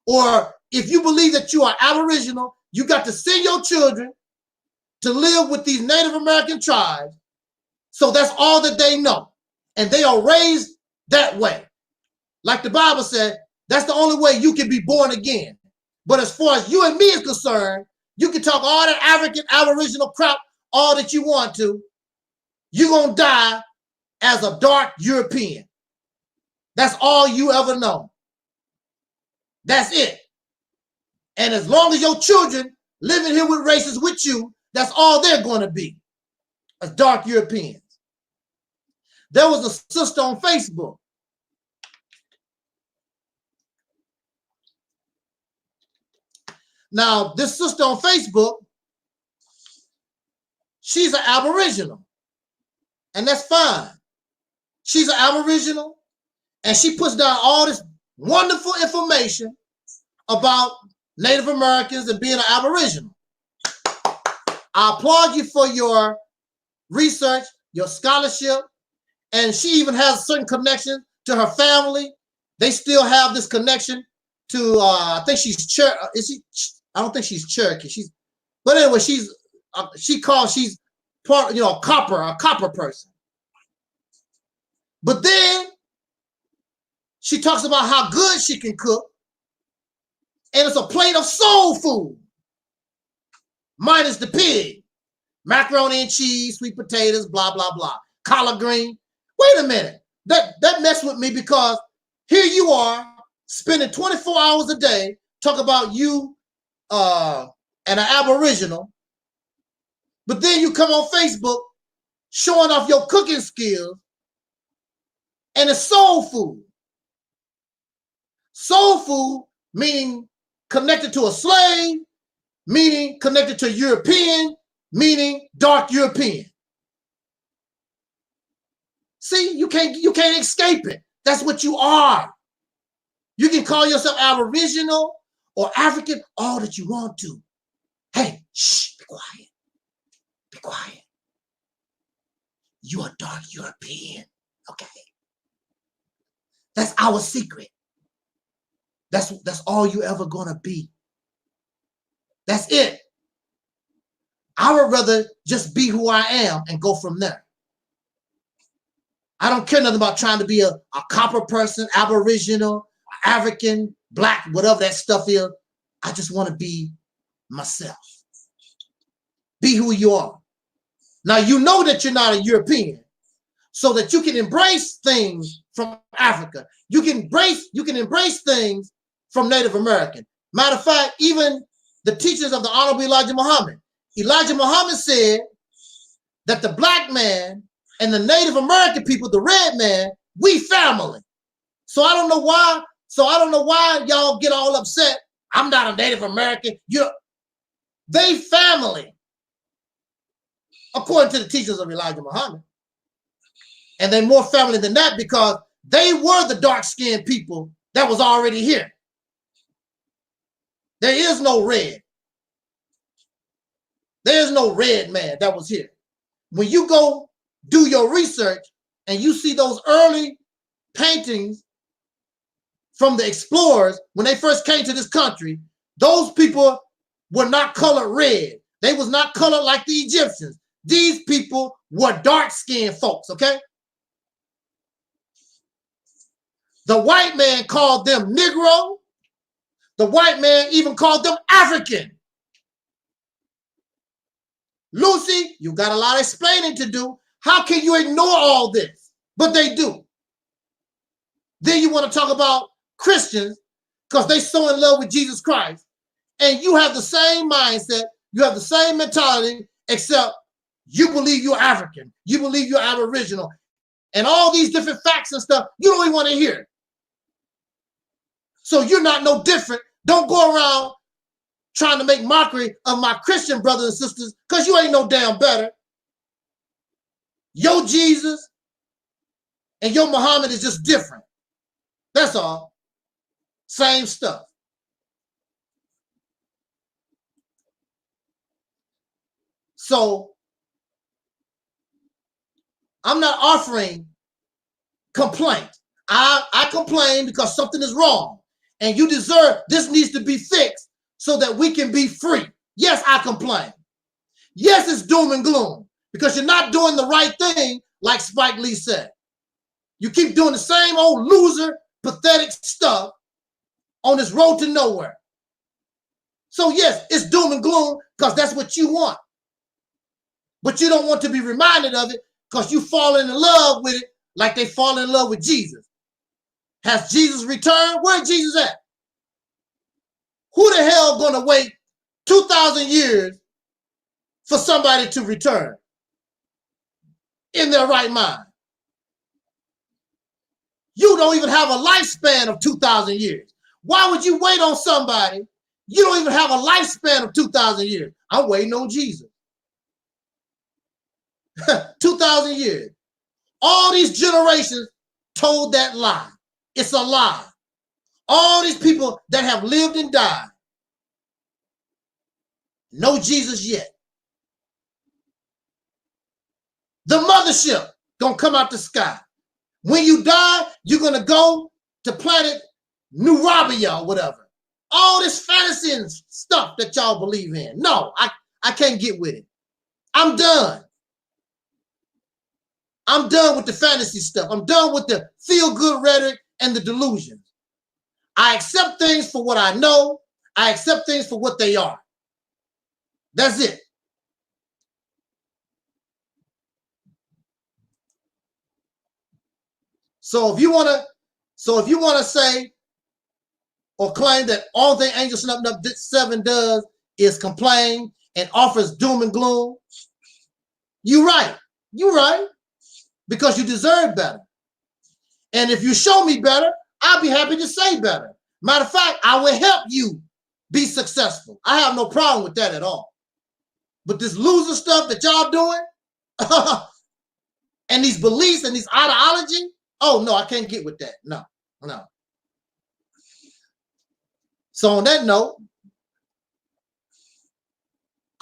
Or if you believe that you are Aboriginal, you got to send your children to live with these Native American tribes. So that's all that they know. And they are raised that way. Like the Bible said, that's the only way you can be born again. But as far as you and me is concerned, you can talk all that African Aboriginal crap, all that you want to. You're going to die as a dark European. That's all you ever know. That's it. And as long as your children living here with races with you, that's all they're going to be, as dark Europeans. There was a sister on Facebook. Now, this sister on Facebook, she's an Aboriginal, and that's fine. She's an Aboriginal, and she puts down all this wonderful information about Native Americans and being an Aboriginal. I applaud you for your research, your scholarship, and she even has a certain connection to her family. They still have this connection to, I think she's I don't think she's Cherokee. But anyway, she's part, a copper person. But then she talks about how good she can cook, and it's a plate of soul food, minus the pig, macaroni and cheese, sweet potatoes, blah blah blah, collard green. Wait a minute, that messed with me, because here you are spending 24 hours a day talk about you and an Aboriginal, but then you come on Facebook showing off your cooking skills, and it's soul food. Soul food meaning connected to a slave, meaning connected to European, meaning dark European. See, you can't escape it. That's what you are. You can call yourself Aboriginal or African all that you want to. Hey, shh, be quiet. Be quiet. You are dark European, okay? That's our secret. That's all you ever gonna be. That's it. I would rather just be who I am and go from there. I don't care nothing about trying to be a copper person, Aboriginal, African, black, whatever that stuff is. I just want to be myself. Be who you are. Now, you know that you're not a European, so that you can embrace things from Africa. You can embrace things from Native American. Matter of fact, even the teachings of the Honorable Elijah Muhammad. Elijah Muhammad said that the black man and the Native American people, the red man, we family. So I don't know why y'all get all upset. I'm not a Native American. They family, according to the teachings of Elijah Muhammad. And they're more family than that, because they were the dark-skinned people that was already here. There is no red. There is no red man that was here. When you go do your research and you see those early paintings from the explorers, when they first came to this country, those people were not colored red. They was not colored like the Egyptians. These people were dark-skinned folks, okay? The white man called them Negro. The white man even called them African. Lucy, you got a lot of explaining to do. How can you ignore all this? But they do. Then you want to talk about Christians because they so in love with Jesus Christ. And you have the same mindset. You have the same mentality, except you believe you're African. You believe you're Aboriginal. And all these different facts and stuff, you don't even want to hear. So you're not no different. Don't go around trying to make mockery of my Christian brothers and sisters, because you ain't no damn better. Your Jesus and your Muhammad is just different. That's all. Same stuff. So I'm not offering complaint. I complain because something is wrong and you deserve, this needs to be fixed so that we can be free. Yes, I complain. Yes, it's doom and gloom because you're not doing the right thing, like Spike Lee said. You keep doing the same old loser, pathetic stuff on this road to nowhere. So yes, it's doom and gloom because that's what you want. But you don't want to be reminded of it because you fall in love with it like they fall in love with Jesus. Has Jesus returned? Where's Jesus at? Who the hell gonna wait 2,000 years for somebody to return in their right mind? You don't even have a lifespan of 2,000 years. Why would you wait on somebody? You don't even have a lifespan of 2,000 years. I'm waiting on Jesus. 2,000 years. All these generations told that lie. It's a lie. All these people that have lived and died, no Jesus yet. The mothership gonna come out the sky. When you die, you're gonna go to planet New Rabia or whatever. All this fantasy and stuff that y'all believe in. No, I can't get with it. I'm done. I'm done with the fantasy stuff. I'm done with the feel-good rhetoric and the delusions. I accept things for what I know. I accept things for what they are. That's it. So if you wanna say or claim that all thing Angel 7 does is complain and offers doom and gloom, you're right. You're right. Because you deserve better. And if you show me better, I'll be happy to say better. Matter of fact, I will help you be successful. I have no problem with that at all. But this loser stuff that y'all doing, and these beliefs and these ideology, oh no, I can't get with that. No, no. So on that note,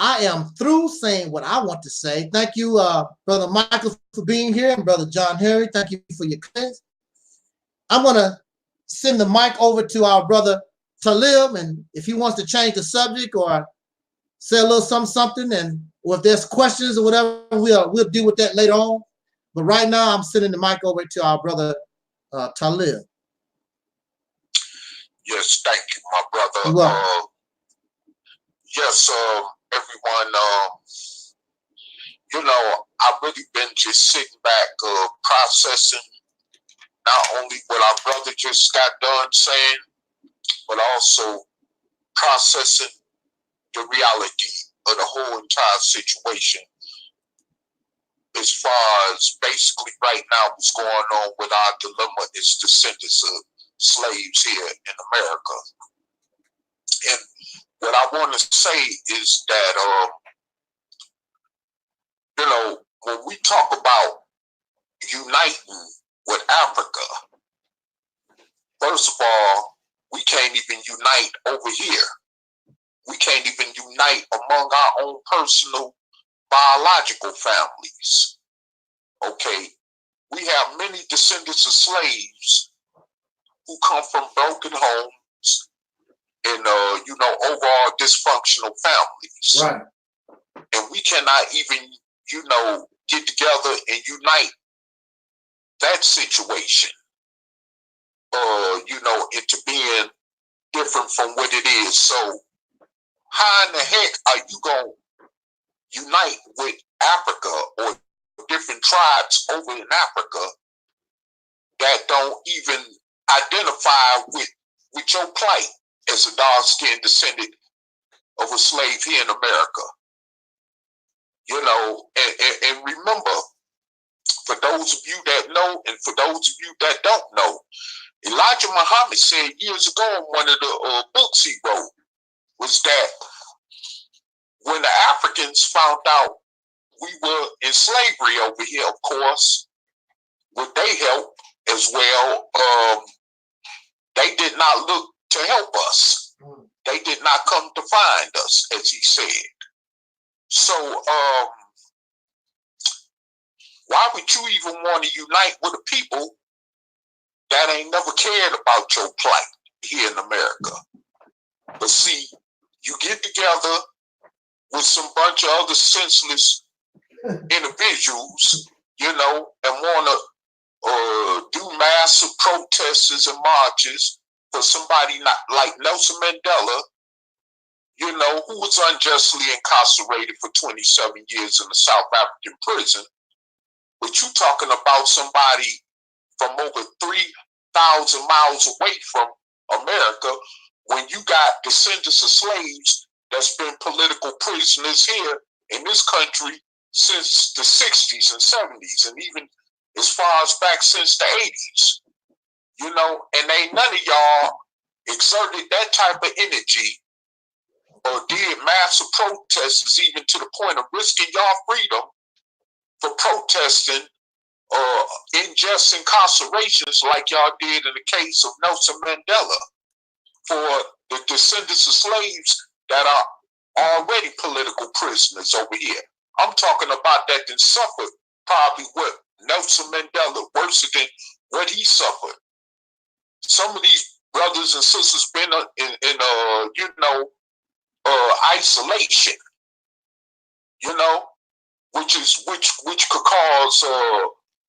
I am through saying what I want to say. Thank you, Brother Michael, for being here, and Brother John Harry. Thank you for your comments. I'm going to send the mic over to our brother Taalik, and if he wants to change the subject or say a little something, and or if there's questions or whatever, we'll deal with that later on. But right now, I'm sending the mic over to our brother Taalik. Yes, thank you, my brother. Yes, everyone, you know, I've really been just sitting back, processing not only what our brother just got done saying, but also processing the reality of the whole entire situation as far as basically right now what's going on with our dilemma is descendants of slaves here in America. And what I want to say is that, you know, when we talk about uniting with Africa, first of all, we can't even unite over here. We can't even unite among our own personal biological families. Okay, we have many descendants of slaves who come from broken homes and, you know, overall dysfunctional families. Right. And we cannot even, you know, get together and unite that situation, you know, into being different from what it is. So how in the heck are you going to unite with Africa or different tribes over in Africa that don't even identify with your plight as a dark-skinned descendant of a slave here in America? You know, and remember, for those of you that know and for those of you that don't know, Elijah Muhammad said years ago in one of the books he wrote was that when the Africans found out we were in slavery over here, of course, with their help as well. They did not look to help us. They did not come to find us, as he said. So why would you even want to unite with a people that ain't never cared about your plight here in America? But see, you get together with some bunch of other senseless individuals, you know, and want to do massive protests and marches for somebody not like Nelson Mandela, you know, who was unjustly incarcerated for 27 years in a South African prison. But you talking about somebody from over 3,000 miles away from America, when you got descendants of slaves that's been political prisoners here in this country since the 60s and 70s, and even as far as back since the 80s, you know, and ain't none of y'all exerted that type of energy or did massive protests, even to the point of risking y'all freedom for protesting unjust incarcerations like y'all did in the case of Nelson Mandela for the descendants of slaves that are already political prisoners over here. I'm talking about that then suffered probably what Nelson Mandela, worse than what he suffered. Some of these brothers and sisters been in you know, isolation, you know, which could cause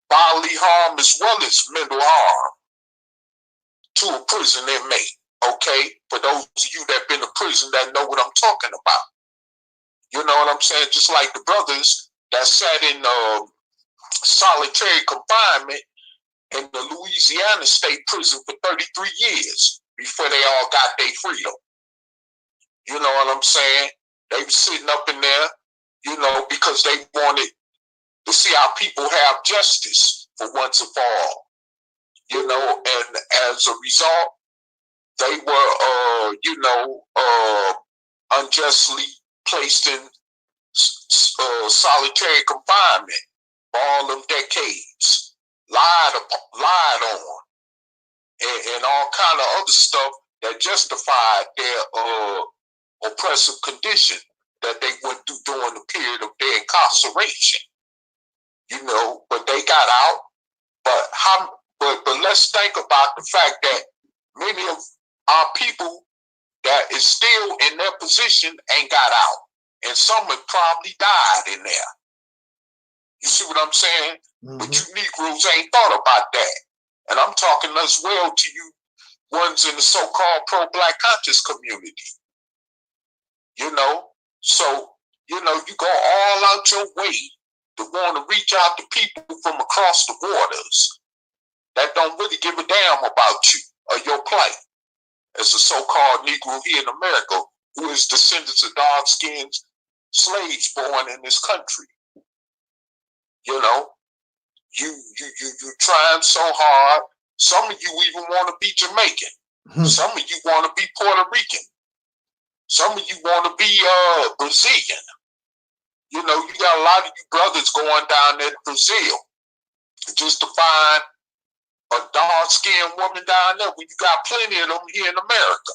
bodily harm as well as mental harm to a prison inmate. Okay, for those of you that been to prison that know what I'm talking about, you know what I'm saying. Just like the brothers that sat in solitary confinement in the Louisiana State Prison for 33 years before they all got their freedom. You know what I'm saying? They were sitting up in there, you know, because they wanted to see how people have justice for once and for all. You know, and as a result, they were, you know, unjustly placed in solitary confinement for all them decades, lied on, and all kind of other stuff that justified their oppressive condition that they went through during the period of their incarceration. You know, but they got out. But let's think about the fact that many of our people that is still in their position ain't got out, and some have probably died in there. You see what I'm saying? Mm-hmm. But you Negroes ain't thought about that. And I'm talking as well to you ones in the so-called pro-Black conscious community. You know, so, you know, you go all out your way to want to reach out to people from across the waters that don't really give a damn about you or your plight as a so-called Negro here in America who is descendants of dark-skinned slaves born in this country. You know, you trying so hard. Some of you even want to be Jamaican. Mm-hmm. Some of you want to be Puerto Rican. Some of you want to be Brazilian. You know, you got a lot of you brothers going down there to Brazil just to find a dark-skinned woman down there when you got plenty of them here in America.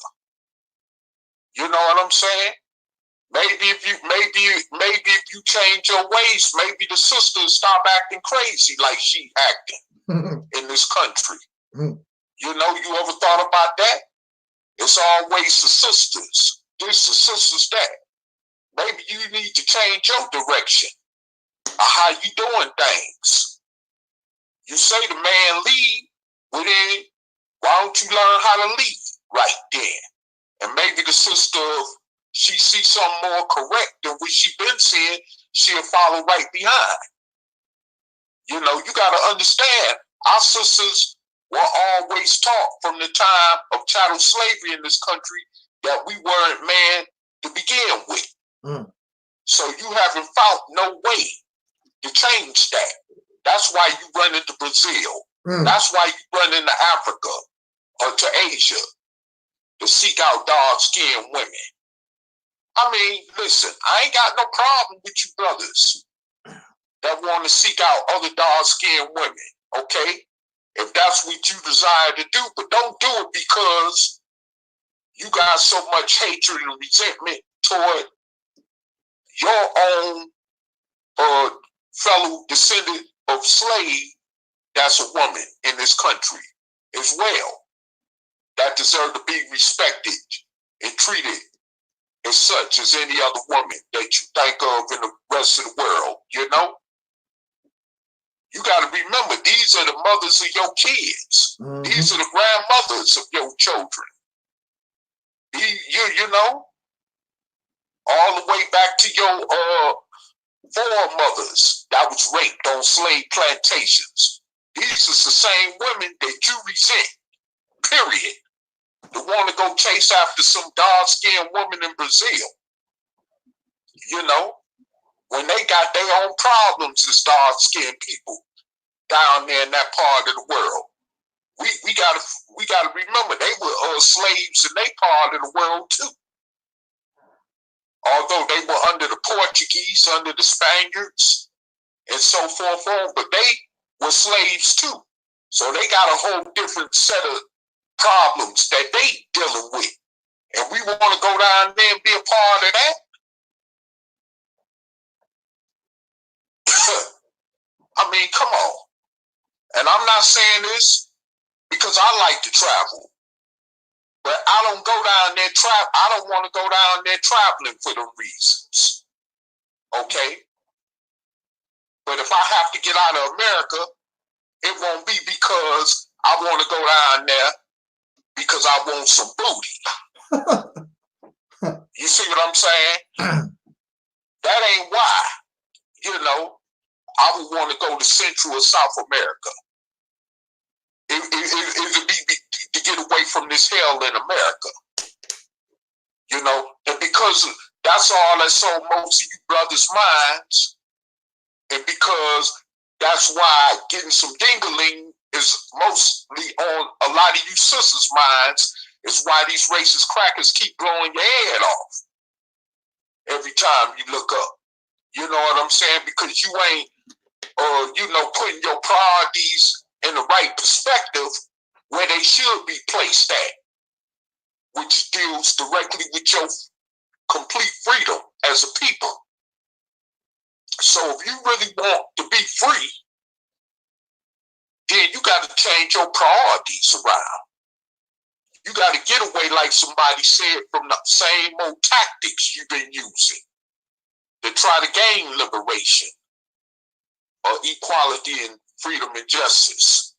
You know what I'm saying? Maybe if you change your ways, maybe the sisters stop acting crazy like she acting in this country. You know, you ever thought about that? It's always the sisters. This, the sisters, that. Maybe you need to change your direction of how you doing things. You say the man lead, well then, why don't you learn how to lead right then? And maybe the sister, she sees something more correct than what she been seeing, she'll follow right behind. You know, you got to understand, our sisters were always taught from the time of chattel slavery in this country that we weren't man to begin with. Mm. So you haven't found no way to change that. That's why you run into Brazil. Mm. That's why you run into Africa or to Asia to seek out dark-skinned women. I mean, listen, I ain't got no problem with you brothers. that want to seek out other dark-skinned women, okay? If that's what you desire to do, but don't do it because you got so much hatred and resentment toward your own fellow descendant of slave that's a woman in this country as well, that deserve to be respected and treated as such as any other woman that you think of in the rest of the world, you know? You got to remember, these are the mothers of your kids. Mm-hmm. These are the grandmothers of your children. You know, all the way back to your foremothers that was raped on slave plantations. These are the same women that you resent, period. They want to go chase after some dark-skinned woman in Brazil. You know, when they got their own problems as dark-skinned people down there in that part of the world. We gotta remember they were slaves in their part of the world too. Although they were under the Portuguese, under the Spaniards, and so forth on, but they were slaves too. So they got a whole different set of problems that they dealing with. And we want to go down there and be a part of that? I mean, come on. And I'm not saying this because I like to travel. But I don't go down there I don't want to go down there traveling for them reasons. Okay? But if I have to get out of America, it won't be because I want to go down there because I want some booty. You see what I'm saying? That ain't why. You know, I would want to go to Central or South America. It would be to get away from this hell in America. You know, and because that's all that's on most of you brothers' minds, and because that's why getting some dingling is mostly on a lot of you sisters' minds, is why these racist crackers keep blowing your head off every time you look up. You know what I'm saying? Because you ain't, you know, putting your priorities in the right perspective where they should be placed at, which deals directly with your complete freedom as a people. So if you really want to be free, then you got to change your priorities around. You got to get away, like somebody said, from the same old tactics you've been using to try to gain liberation or equality and freedom and justice.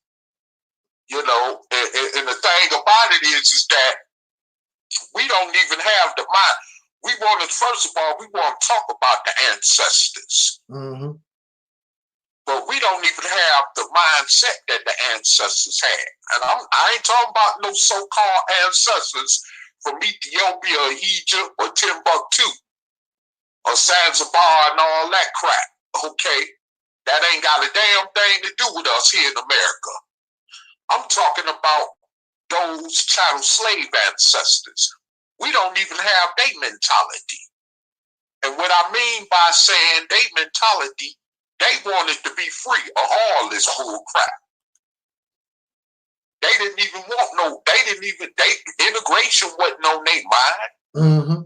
You know, and the thing about it is that we don't even have the mind. We want to, first of all, we want to talk about the ancestors. Mm-hmm. But we don't even have the mindset that the ancestors had. And I ain't talking about no so-called ancestors from Ethiopia or Egypt or Timbuktu or Zanzibar and all that crap, okay? That ain't got a damn thing to do with us here in America. I'm talking about those chattel slave ancestors. We don't even have their mentality. And what I mean by saying their mentality, they wanted to be free of all this bull crap. They didn't even want integration wasn't on their mind. Mm-hmm.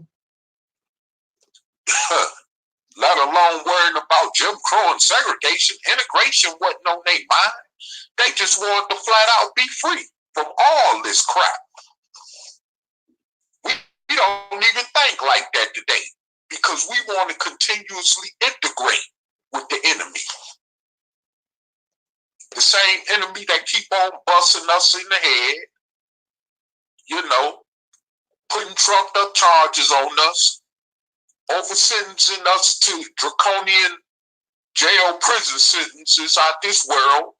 Let alone worrying about Jim Crow and segregation. Integration wasn't on their mind. They just wanted to flat out be free from all this crap. We don't even think like that today because we want to continuously integrate with the enemy. The same enemy that keep on busting us in the head, you know, putting trumped up charges on us, over sentencing us to draconian jail prison sentences out this world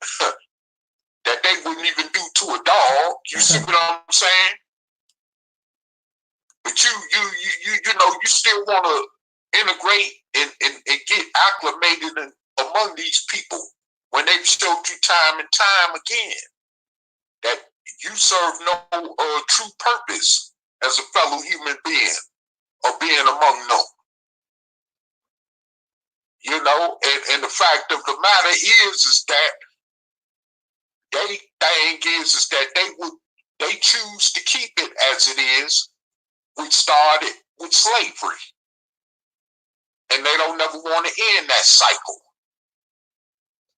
that they wouldn't even do to a dog. You see what I'm saying? But you know, you still want to integrate and get acclimated among these people when they've showed you time and time again that you serve no true purpose as a fellow human being or being among them. You know, and the fact of the matter is that they thing is that they choose to keep it as it is, which started with slavery. And they don't never want to end that cycle.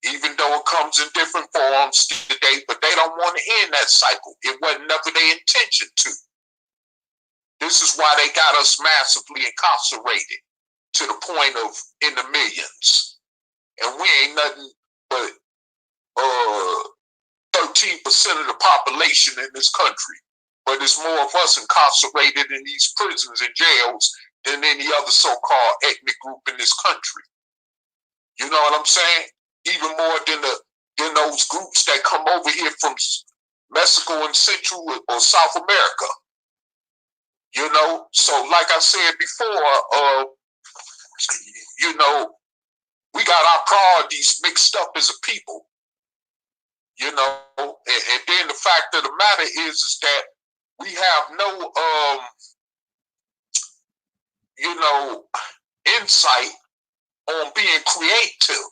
Even though it comes in different forms today, but they don't want to end that cycle. It wasn't never their intention to. This is why they got us massively incarcerated to the point of in the millions. And we ain't nothing but 13% of the population in this country. But there's more of us incarcerated in these prisons and jails than any other so-called ethnic group in this country. You know what I'm saying? Even more than those groups that come over here from Mexico and Central or South America. You know, so like I said before, you know, we got our priorities mixed up as a people. You know, and then the fact of the matter is that we have no, you know, insight on being creative.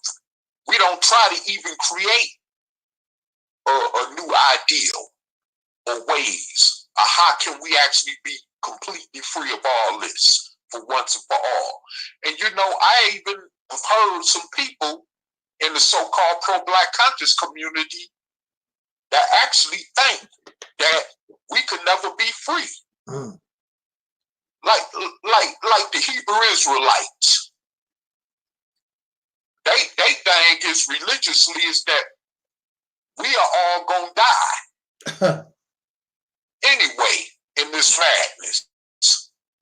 We don't try to even create a new ideal or ways. How can we actually be completely free of all this for once and for all? And you know, I even have heard some people in the so-called pro-Black conscious community that actually think that we could never be free. Like the Hebrew Israelites. They think is religiously is that we are all gonna die anyway in this madness.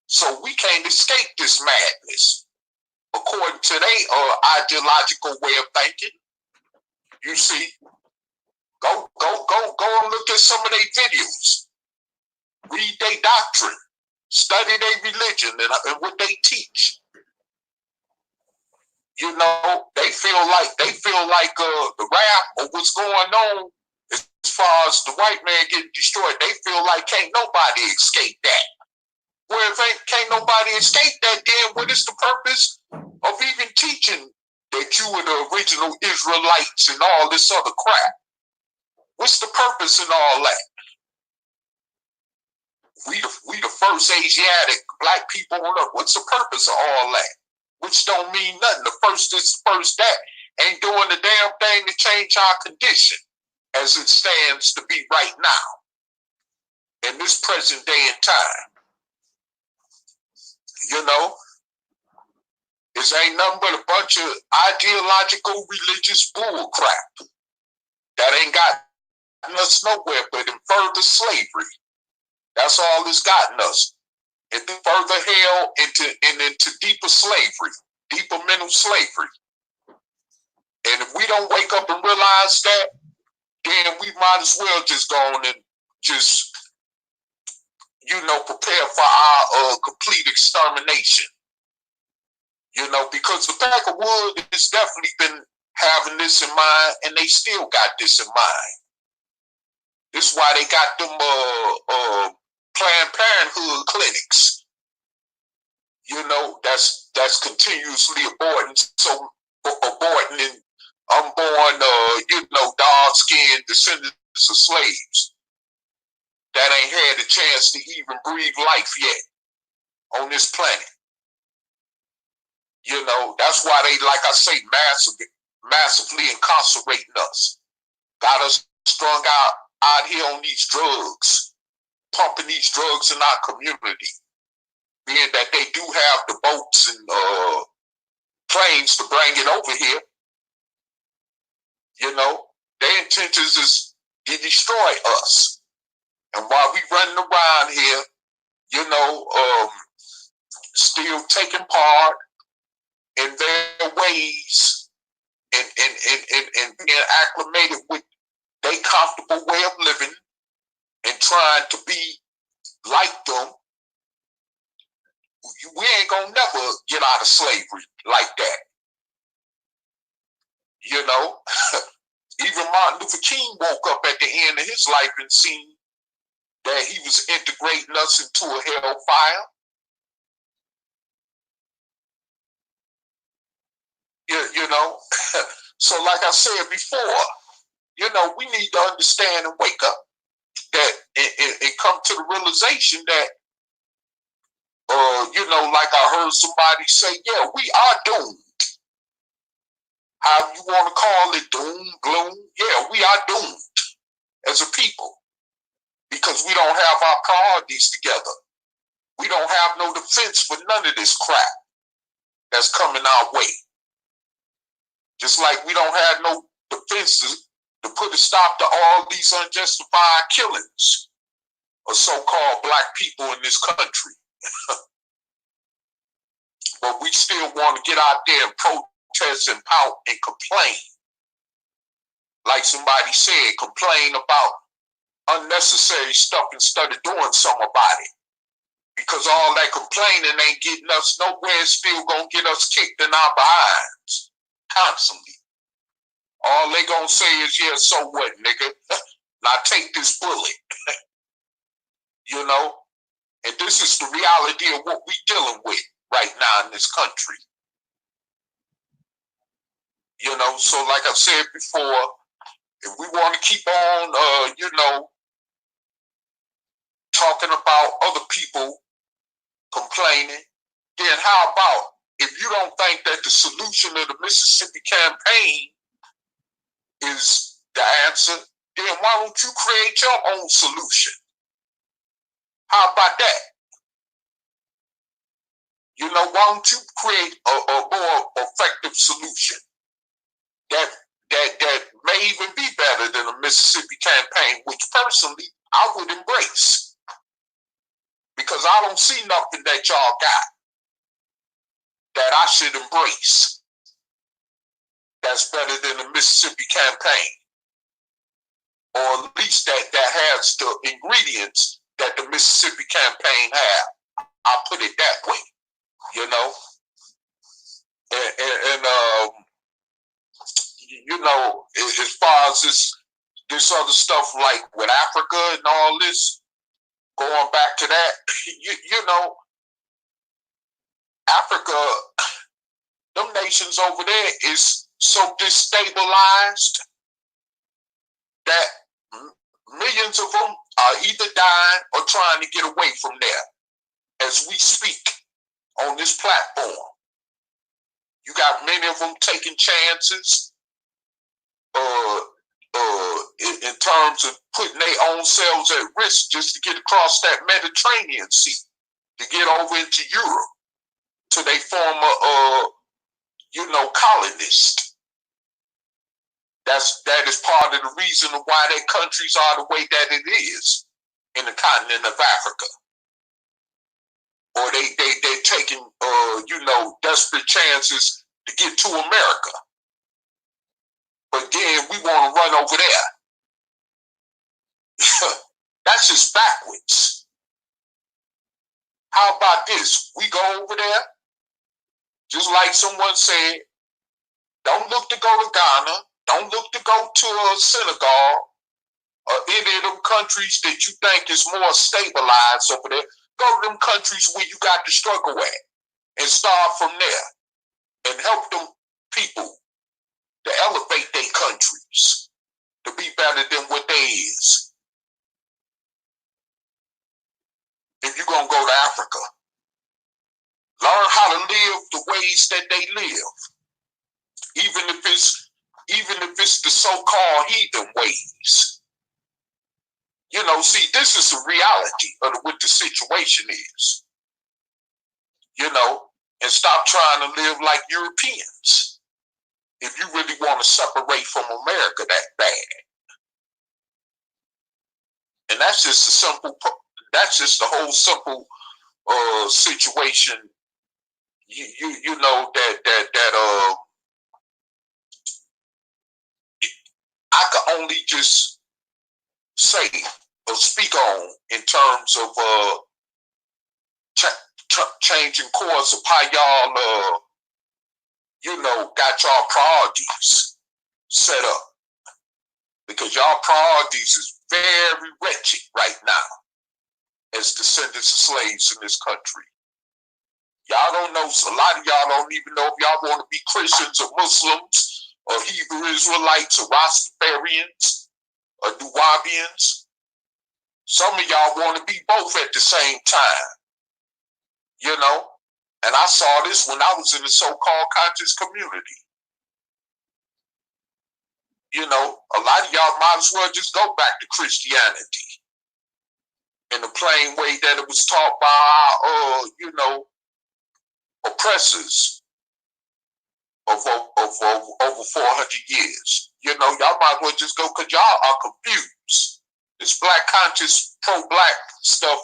So we can't escape this madness. According to their ideological way of thinking. You see, go and look at some of their videos. Read their doctrine. Study their religion and what they teach. You know, they feel like the rap or what's going on as far as the white man getting destroyed. They feel like can't nobody escape that. Well, if can't nobody escape that, then what is the purpose of even teaching that you were the original Israelites and all this other crap? What's the purpose in all that? We the first Asiatic Black people on earth. What's the purpose of all that? Which don't mean nothing. The first this, first that ain't doing the damn thing to change our condition as it stands to be right now in this present day and time. You know, this ain't nothing but a bunch of ideological religious bull crap that ain't gotten us nowhere but in further slavery. That's all it's gotten us. Into further hell, into deeper slavery, deeper mental slavery. And if we don't wake up and realize that, then we might as well just go on and just, you know, prepare for our complete extermination. You know, because the pack of wood has definitely been having this in mind, and they still got this in mind. This is why they got them Planned Parenthood clinics, you know, that's continuously aborting and unborn, you know, dark-skinned descendants of slaves that ain't had a chance to even breathe life yet on this planet. You know, that's why they, like I say, massively incarcerating us. Got us strung out here on these drugs. Pumping these drugs in our community, being that they do have the boats and planes to bring it over here. You know, their intentions is to destroy us. And while we running around here, you know, still taking part in their ways and being acclimated with their comfortable way of living, and trying to be like them, we ain't gonna never get out of slavery like that. You know, even Martin Luther King woke up at the end of his life and seen that he was integrating us into a hellfire. You know, so like I said before, you know, we need to understand and wake up that and come to the realization that, you know, like I heard somebody say, yeah, we are doomed. How you want to call it, doom, gloom? Yeah, we are doomed as a people because we don't have our priorities together. We don't have no defense for none of this crap that's coming our way. Just like we don't have no defenses to put a stop to all these unjustified killings of so-called black people in this country. But we still want to get out there and protest and pout and complain. Like somebody said, complain about unnecessary stuff instead of doing something about it. Because all that complaining ain't getting us nowhere. It's still going to get us kicked in our behinds constantly. All they going to say is, yeah, so what, nigga? Now take this bullet. You know? And this is the reality of what we dealing with right now in this country. You know, so like I said before, if we want to keep on, you know, talking about other people complaining, then how about if you don't think that the solution of the Mississippi campaign is the answer, then why don't you create your own solution? How about that? You know, why don't you create a more effective solution that may even be better than the Mississippi campaign, which personally I would embrace. Because I don't see nothing that y'all got that I should embrace that's better than the Mississippi campaign. Or at least that has the ingredients that the Mississippi campaign have. I'll put it that way, you know. And you know, as far as this other stuff like with Africa and all this, going back to that, you know, Africa, them nations over there is so destabilized that millions of them are either dying or trying to get away from there as we speak on this platform. You got many of them taking chances in terms of putting their own selves at risk just to get across that Mediterranean Sea, to get over into Europe, to their former, you know, colonists. That is part of the reason why their countries are the way that it is in the continent of Africa. Or they're taking, you know, desperate chances to get to America. But then we want to run over there. That's just backwards. How about this? We go over there, just like someone said, don't look to go to Ghana, don't look to go to Senegal, or any of them countries that you think is more stabilized over there. Go to them countries where you got the struggle at and start from there and help them people to elevate their countries to be better than what they is. If you're going to go to Africa, learn how to live the ways that they live, even if it's the so-called heathen ways. You know, see, this is the reality of what the situation is. You know, and stop trying to live like Europeans if you really want to separate from America that bad. And that's just a simple. That's just the whole simple situation. You know that I can only just say or speak on in terms of changing course of how y'all you know, got y'all priorities set up, because y'all priorities is very wretched right now as descendants of slaves in this country. Y'all don't know, so a lot of y'all don't even know if y'all want to be Christians or Muslims or Hebrew Israelites or Rastafarians or Nuwabians. Some of y'all want to be both at the same time, you know? And I saw this when I was in the so-called conscious community. You know, a lot of y'all might as well just go back to Christianity in the plain way that it was taught by, you know, oppressors of over 400 years. You know, y'all might as well just go because y'all are confused. This black conscious pro-black stuff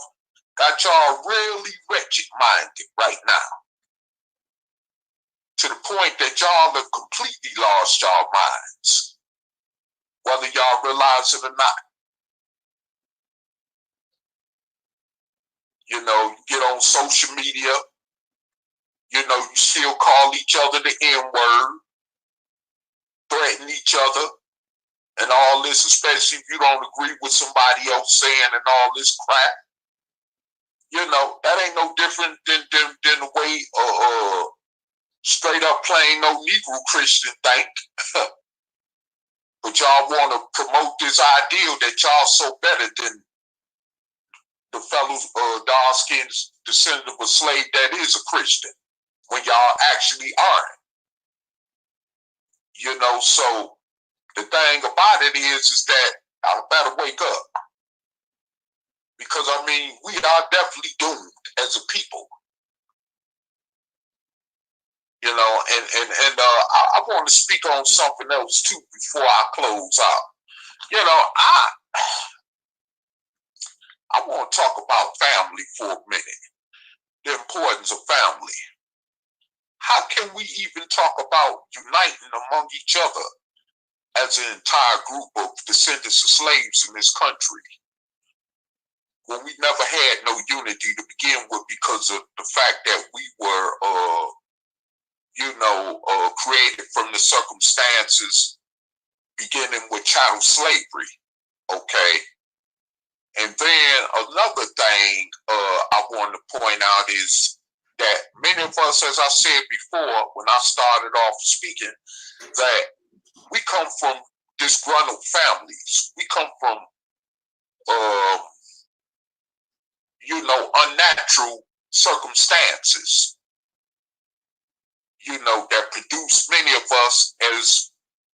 got y'all really wretched-minded right now. To the point that y'all have completely lost y'all minds, whether y'all realize it or not. You know, you get on social media, you know, you still call each other the N-word, threaten each other, and all this, especially if you don't agree with somebody else saying and all this crap. You know, that ain't no different than the way straight up plain no Negro Christian think. But y'all want to promote this ideal that y'all so better than the fellow dark-skinned descendant of a slave that is a Christian, when y'all actually aren't. You know, so the thing about it is that I better wake up. Because, I mean, we are definitely doomed as a people. You know, and I want to speak on something else, too, before I close out. You know, I want to talk about family for a minute, the importance of family. How can we even talk about uniting among each other as an entire group of descendants of slaves in this country when we never had no unity to begin with because of the fact that we were, you know, created from the circumstances beginning with chattel slavery, okay? And then another thing I want to point out is that many of us, as I said before, when I started off speaking, that we come from disgruntled families. We come from, you know, unnatural circumstances, you know, that produce many of us as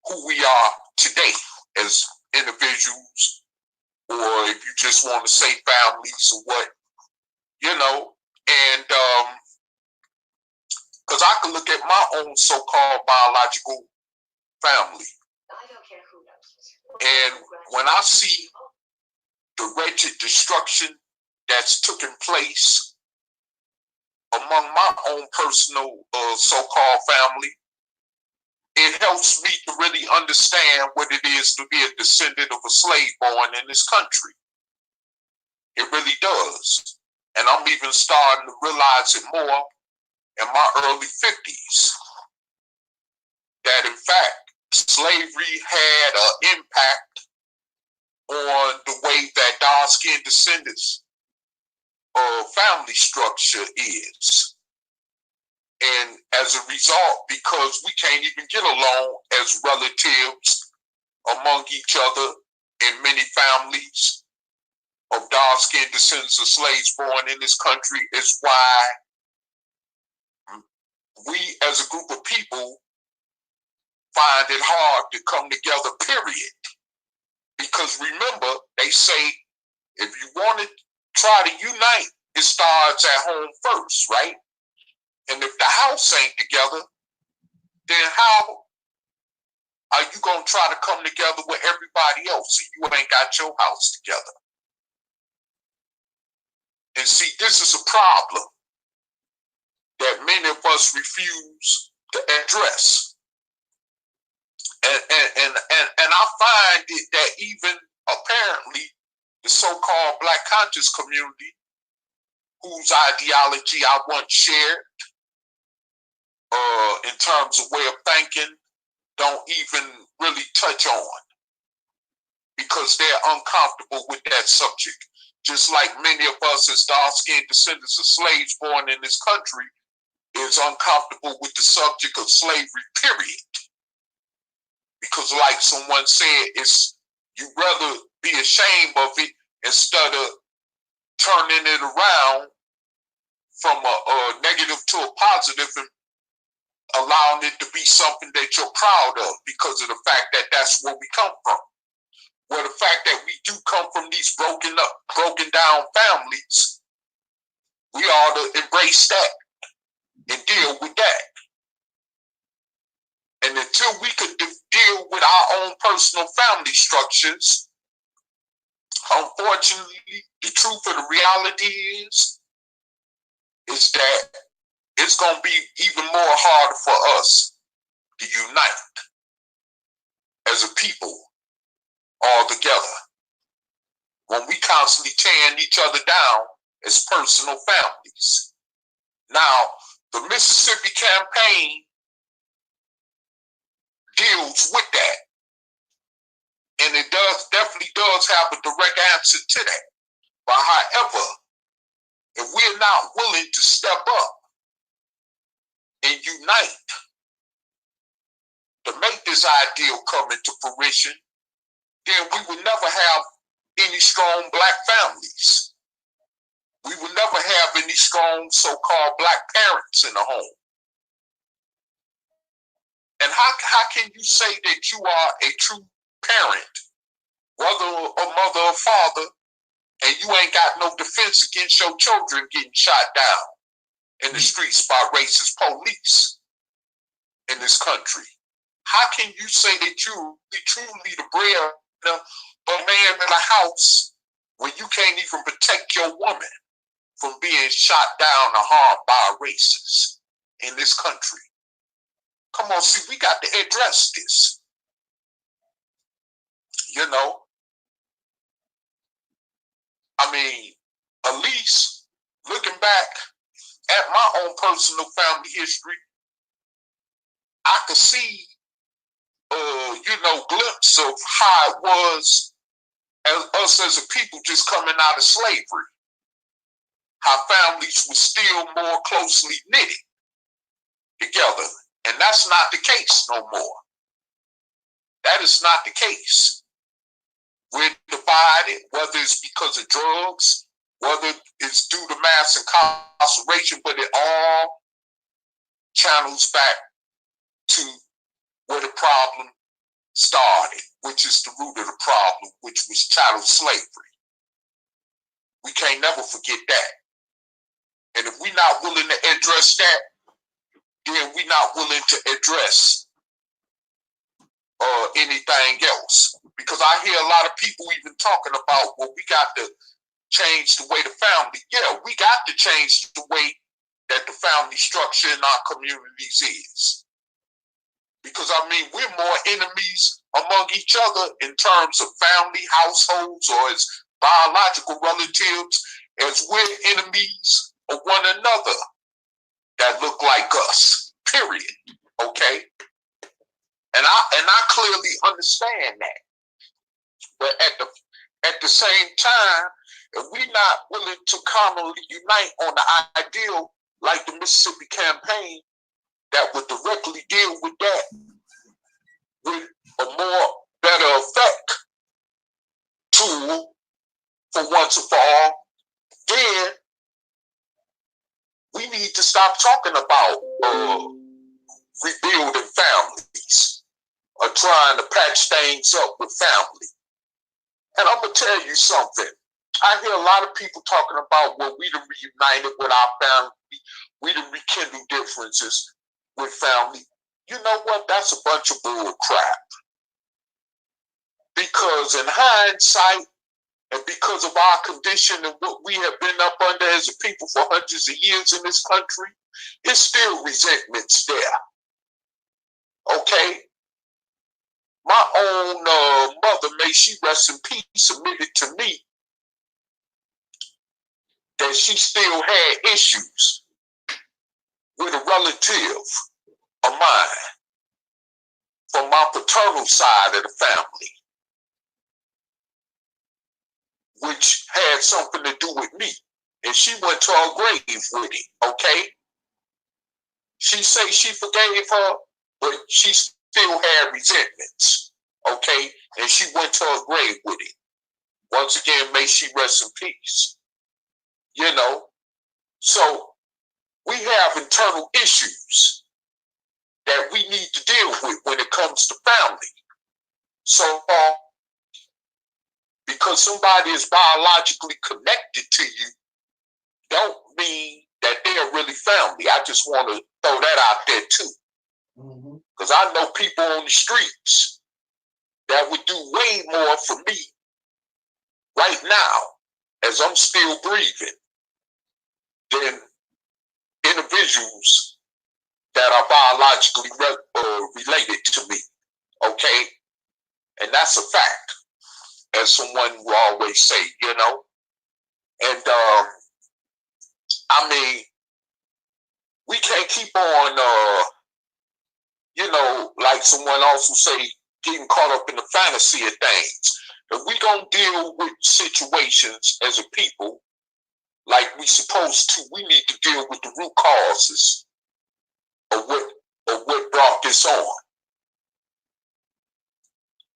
who we are today as individuals, or if you just want to say families or what, you know, and because I can look at my own so-called biological family, and when I see the wretched destruction that's taken place among my own personal so-called family, it helps me to really understand what it is to be a descendant of a slave born in this country. It really does. And I'm even starting to realize it more in my early 50s, that in fact, slavery had an impact on the way that dark-skinned descendants family structure is. And as a result, because we can't even get along as relatives among each other in many families of dark-skinned descendants of slaves born in this country, is why we as a group of people find it hard to come together, period. Because remember, they say, if you want to try to unite, it starts at home first, right? And if the house ain't together, then how are you going to try to come together with everybody else if you ain't got your house together? And see, this is a problem that many of us refuse to address. And I find it that even apparently the so-called Black conscious community, whose ideology I once shared in terms of way of thinking, don't even really touch on, because they're uncomfortable with that subject. Just like many of us as dark-skinned descendants of slaves born in this country is uncomfortable with the subject of slavery, period. Because like someone said, you'd rather be ashamed of it instead of turning it around from a negative to a positive and allowing it to be something that you're proud of because of the fact that that's where we come from. Well, the fact that we do come from these broken down families, we ought to embrace that and deal with that. And until we could deal with our own personal family structures, unfortunately, the truth of the reality is that it's going to be even more harder for us to unite as a people all together when we constantly tearing each other down as personal families. Now, the Mississippi campaign deals with that, and it definitely does have a direct answer to that. But however, if we're not willing to step up and unite to make this ideal come into fruition, then we will never have any strong black families. We will never have any strong so-called black parents in the home. And how can you say that you are a true parent, whether a mother or father, and you ain't got no defense against your children getting shot down in the streets by racist police in this country? How can you say that you be truly the breadwinner of a man in a house when you can't even protect your woman from being shot down or harmed by a racist in this country? Come on, see, we got to address this. You know, I mean, at least looking back at my own personal family history, I could see, glimpse of how it was us as a people just coming out of slavery. How families were still more closely knitted together. And that's not the case no more. That is not the case. We're divided, whether it's because of drugs, whether it's due to mass incarceration, but it all channels back to where the problem started, which is the root of the problem, which was chattel slavery. We can't never forget that. And if we're not willing to address that, then we're not willing to address anything else. Because I hear a lot of people even talking about, well, we got to change the way the family, we got to change the way that the family structure in our communities is. Because, I mean, we're more enemies among each other in terms of family, households, or as biological relatives, as we're enemies of one another that look like us, period, okay? And I clearly understand that. But at the same time, if we're not willing to commonly unite on the ideal, like the Mississippi campaign, that would directly deal with that with a more better effect tool for once and for all, then we need to stop talking about rebuilding families or trying to patch things up with family. And I'm going to tell you something. I hear a lot of people talking about, well, we done reunited with our family. We done rekindle differences with family. You know what? That's a bunch of bull crap. Because in hindsight, and because of our condition and what we have been up under as a people for hundreds of years in this country, it's still resentments there. Okay? My own mother, may she rest in peace, admitted to me that she still had issues with a relative of mine from my paternal side of the family, which had something to do with me. And she went to her grave with it, okay? She say she forgave her, but she still had resentments. Okay, and she went to her grave with it. Once again, may she rest in peace. You know, so we have internal issues that we need to deal with when it comes to family. So, because somebody is biologically connected to you, don't mean that they're really family. I just want to throw that out there too. Because I know people on the streets that would do way more for me right now, as I'm still breathing, than individuals that are biologically related to me. Okay? And that's a fact, as someone will always say, you know? And, I mean, we can't keep on, you know, like someone else will say, getting caught up in the fantasy of things. If we don't deal with situations as a people like we supposed to, we need to deal with the root causes of what brought this on.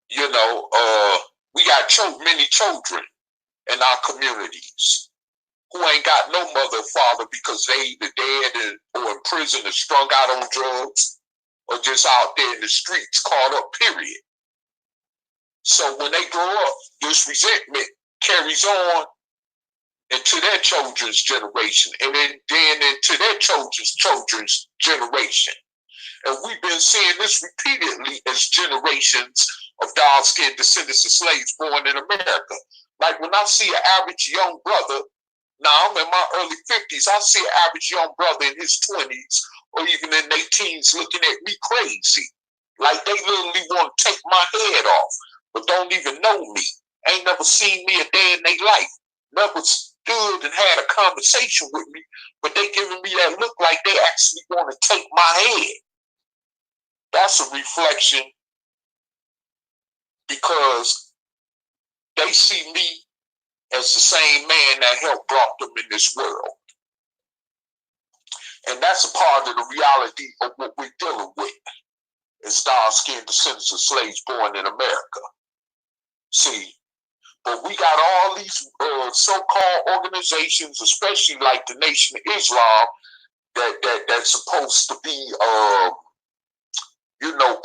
You know, we got many children in our communities who ain't got no mother or father because they either dead or in prison or strung out on drugs or just out there in the streets caught up, period. So when they grow up, this resentment carries on into their children's generation and then into their children's generation. And we've been seeing this repeatedly as generations of dark-skinned descendants of slaves born in America. Like when I see an average young brother, now I'm in my early 50s, I see an average young brother in his 20s or even in their teens looking at me crazy. Like they literally want to take my head off, but don't even know me. Ain't never seen me a day in their life. Never stood and had a conversation with me, but they giving me that look like they actually want to take my head. That's a reflection because they see me as the same man that helped brought them in this world. And that's a part of the reality of what we're dealing with as dark-skinned descendants of slaves born in America. See, but we got all these so-called organizations, especially like the Nation of Islam, that's supposed to be, you know,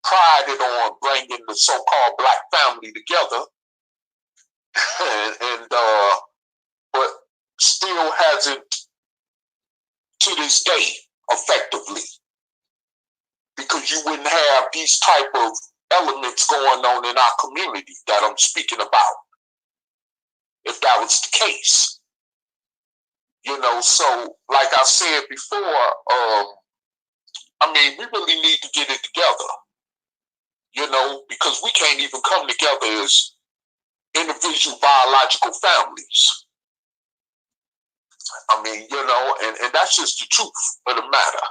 prided on bringing the so-called black family together, but still hasn't to this day effectively, because you wouldn't have these type of elements going on in our community that I'm speaking about if that was the case. You know, so like I said before, I mean, we really need to get it together, you know, because we can't even come together as individual biological families. I mean, you know, and that's just the truth of the matter.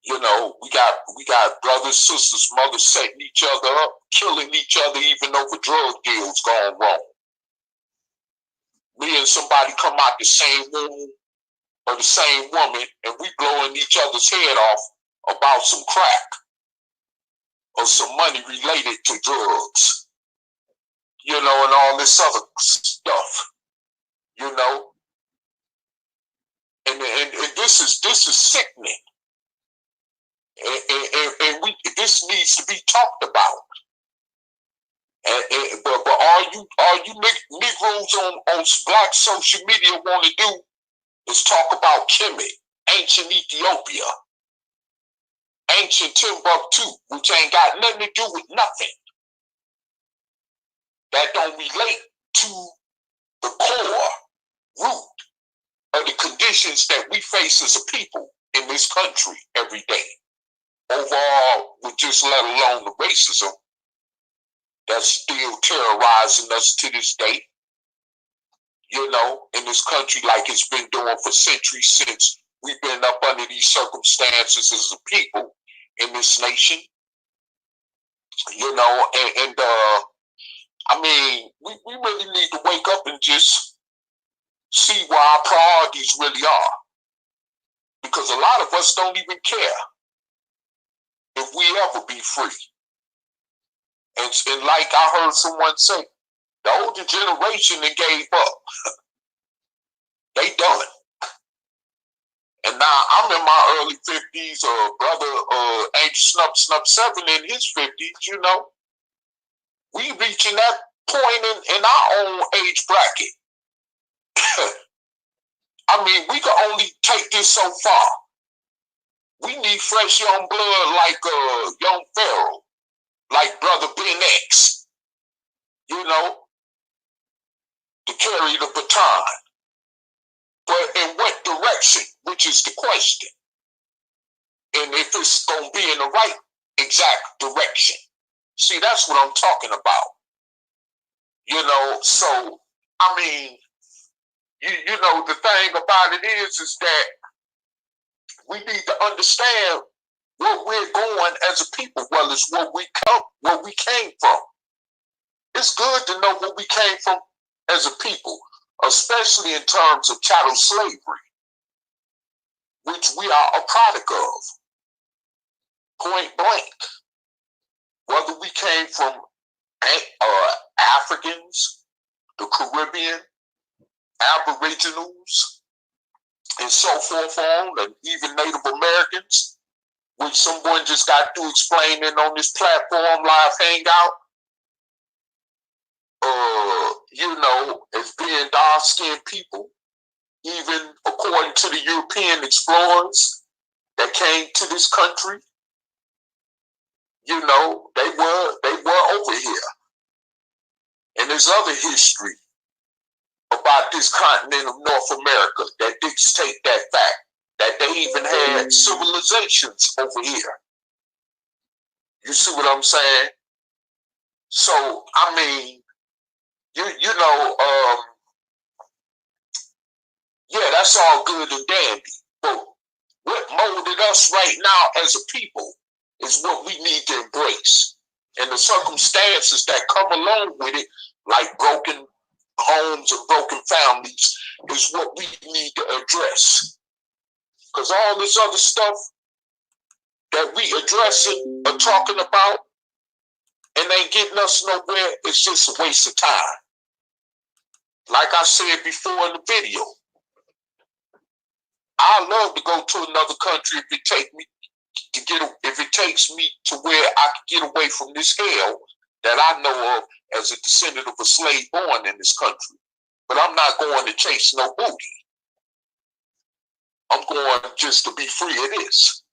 You know, we got brothers, sisters, mothers setting each other up, killing each other, even over drug deals gone wrong. Me and somebody come out the same womb or the same woman, and we blowing each other's head off about some crack or some money related to drugs, you know, and all this other stuff, you know. And this is sickening. And this needs to be talked about. But all you Negroes on black social media want to do is talk about Kemet, ancient Ethiopia, ancient Timbuktu, which ain't got nothing to do with nothing. That don't relate to the core root of the conditions that we face as a people in this country every day. Overall, with just let alone the racism that's still terrorizing us to this day, you know, in this country like it's been doing for centuries since we've been up under these circumstances as a people in this nation, you know, and I mean, we really need to wake up and just see where our priorities really are. because a lot of us don't even care if we ever be free. And like I heard someone say, the older generation that gave up. They done. And now I'm in my early 50s, brother Angel Snup 7 in his 50s, you know. We reaching that point in our own age bracket. I mean, we can only take this so far. We need fresh young blood like young Pharaoh, like brother Ben X, you know, to carry the baton. But in what direction, which is the question. And if it's going to be in the right exact direction. See, that's what I'm talking about. You know, so, I mean, you know, the thing about it is that we need to understand where we're going as a people. Well, it's where we came from. It's good to know where we came from as a people, especially in terms of chattel slavery, which we are a product of, point blank. Whether we came from Africans, the Caribbean, Aboriginals, and so forth on, and even Native Americans, which someone just got to explaining on this platform, live hangout, you know, as being dark-skinned people, even according to the European explorers that came to this country, you know, they were over here. And there's other history about this continent of North America that dictate that fact, that they even had civilizations over here. You see what I'm saying? So, I mean, you know, yeah, that's all good and dandy. But what molded us right now as a people is what we need to embrace. And the circumstances that come along with it, like broken homes and broken families, is what we need to address. Because all this other stuff that we addressing or talking about and ain't getting us nowhere, it's just a waste of time. Like I said before in the video, I love to go to another country if it takes me to where I can get away from this hell that I know of as a descendant of a slave born in this country. But I'm not going to chase no booty. I'm going just to be free of this.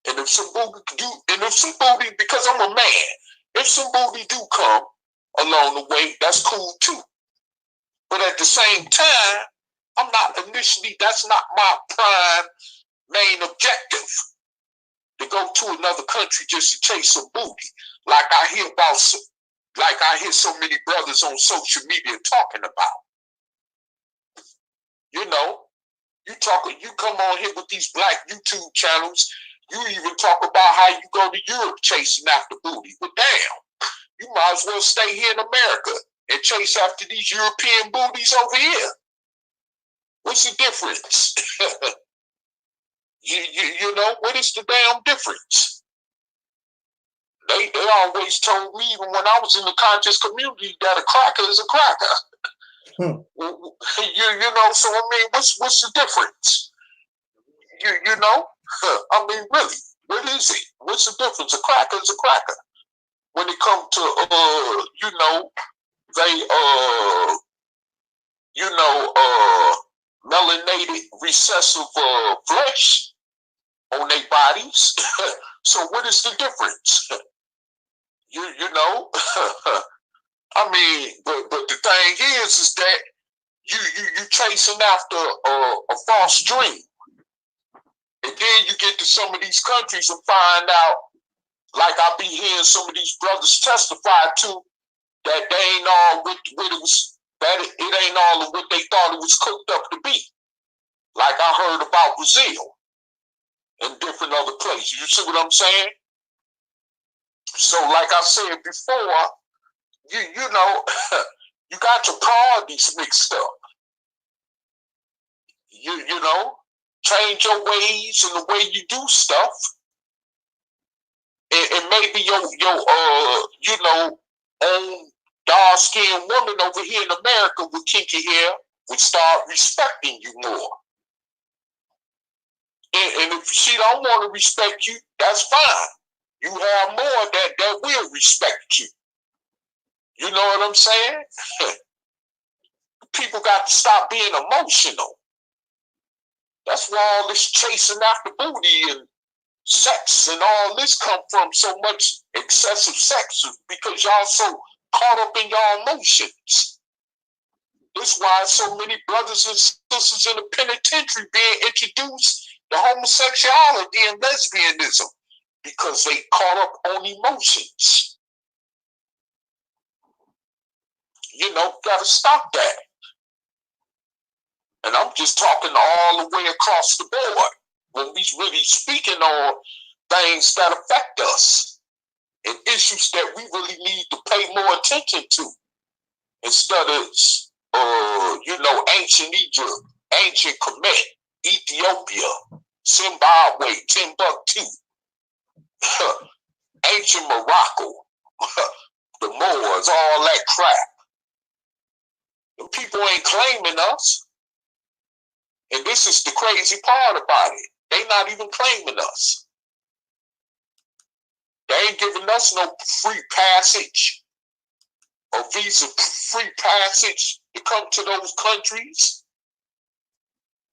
And if some booty, because I'm a man, if some booty do come along the way, that's cool too. But at the same time, that's not my prime main objective, to go to another country just to chase some booty. Like I hear so many brothers on social media talking about. You know, you come on here with these black YouTube channels, you even talk about how you go to Europe chasing after booty. But damn, you might as well stay here in America and chase after these European booties over here. What's the difference? You know, what is the damn difference? They always told me, even when I was in the conscious community, that a cracker is a cracker. You know, so I mean, what's the difference? You know, I mean, really, what is it? What's the difference? A cracker is a cracker. When it comes to you know, melanated recessive flesh on their bodies. So what is the difference? You know, I mean, but the thing is that you chasing after a false dream, and then you get to some of these countries and find out, like I be hearing some of these brothers testify to, that they ain't all what it was. That it ain't all of what they thought it was cooked up to be. Like I heard about Brazil and different other places. You see what I'm saying? So like I said before, you know, you got your priorities mixed up. You know, change your ways and the way you do stuff, and maybe your own dark-skinned woman over here in America with kinky hair would start respecting you more. And if she don't want to respect you, that's fine. You have more that will respect you. You know what I'm saying? People got to stop being emotional. That's where all this chasing after booty and sex and all this come from, so much excessive sex, because y'all so caught up in y'all emotions. This is why so many brothers and sisters in the penitentiary being introduced to homosexuality and lesbianism, because they caught up on emotions. You know, gotta stop that. And I'm just talking all the way across the board when we really speaking on things that affect us and issues that we really need to pay more attention to, instead of ancient Egypt, ancient Kemet, Ethiopia, Zimbabwe, Timbuktu, ancient Morocco, the Moors, all that crap. The people ain't claiming us. And this is the crazy part about it. They not even claiming us. They ain't giving us no free passage or visa free passage to come to those countries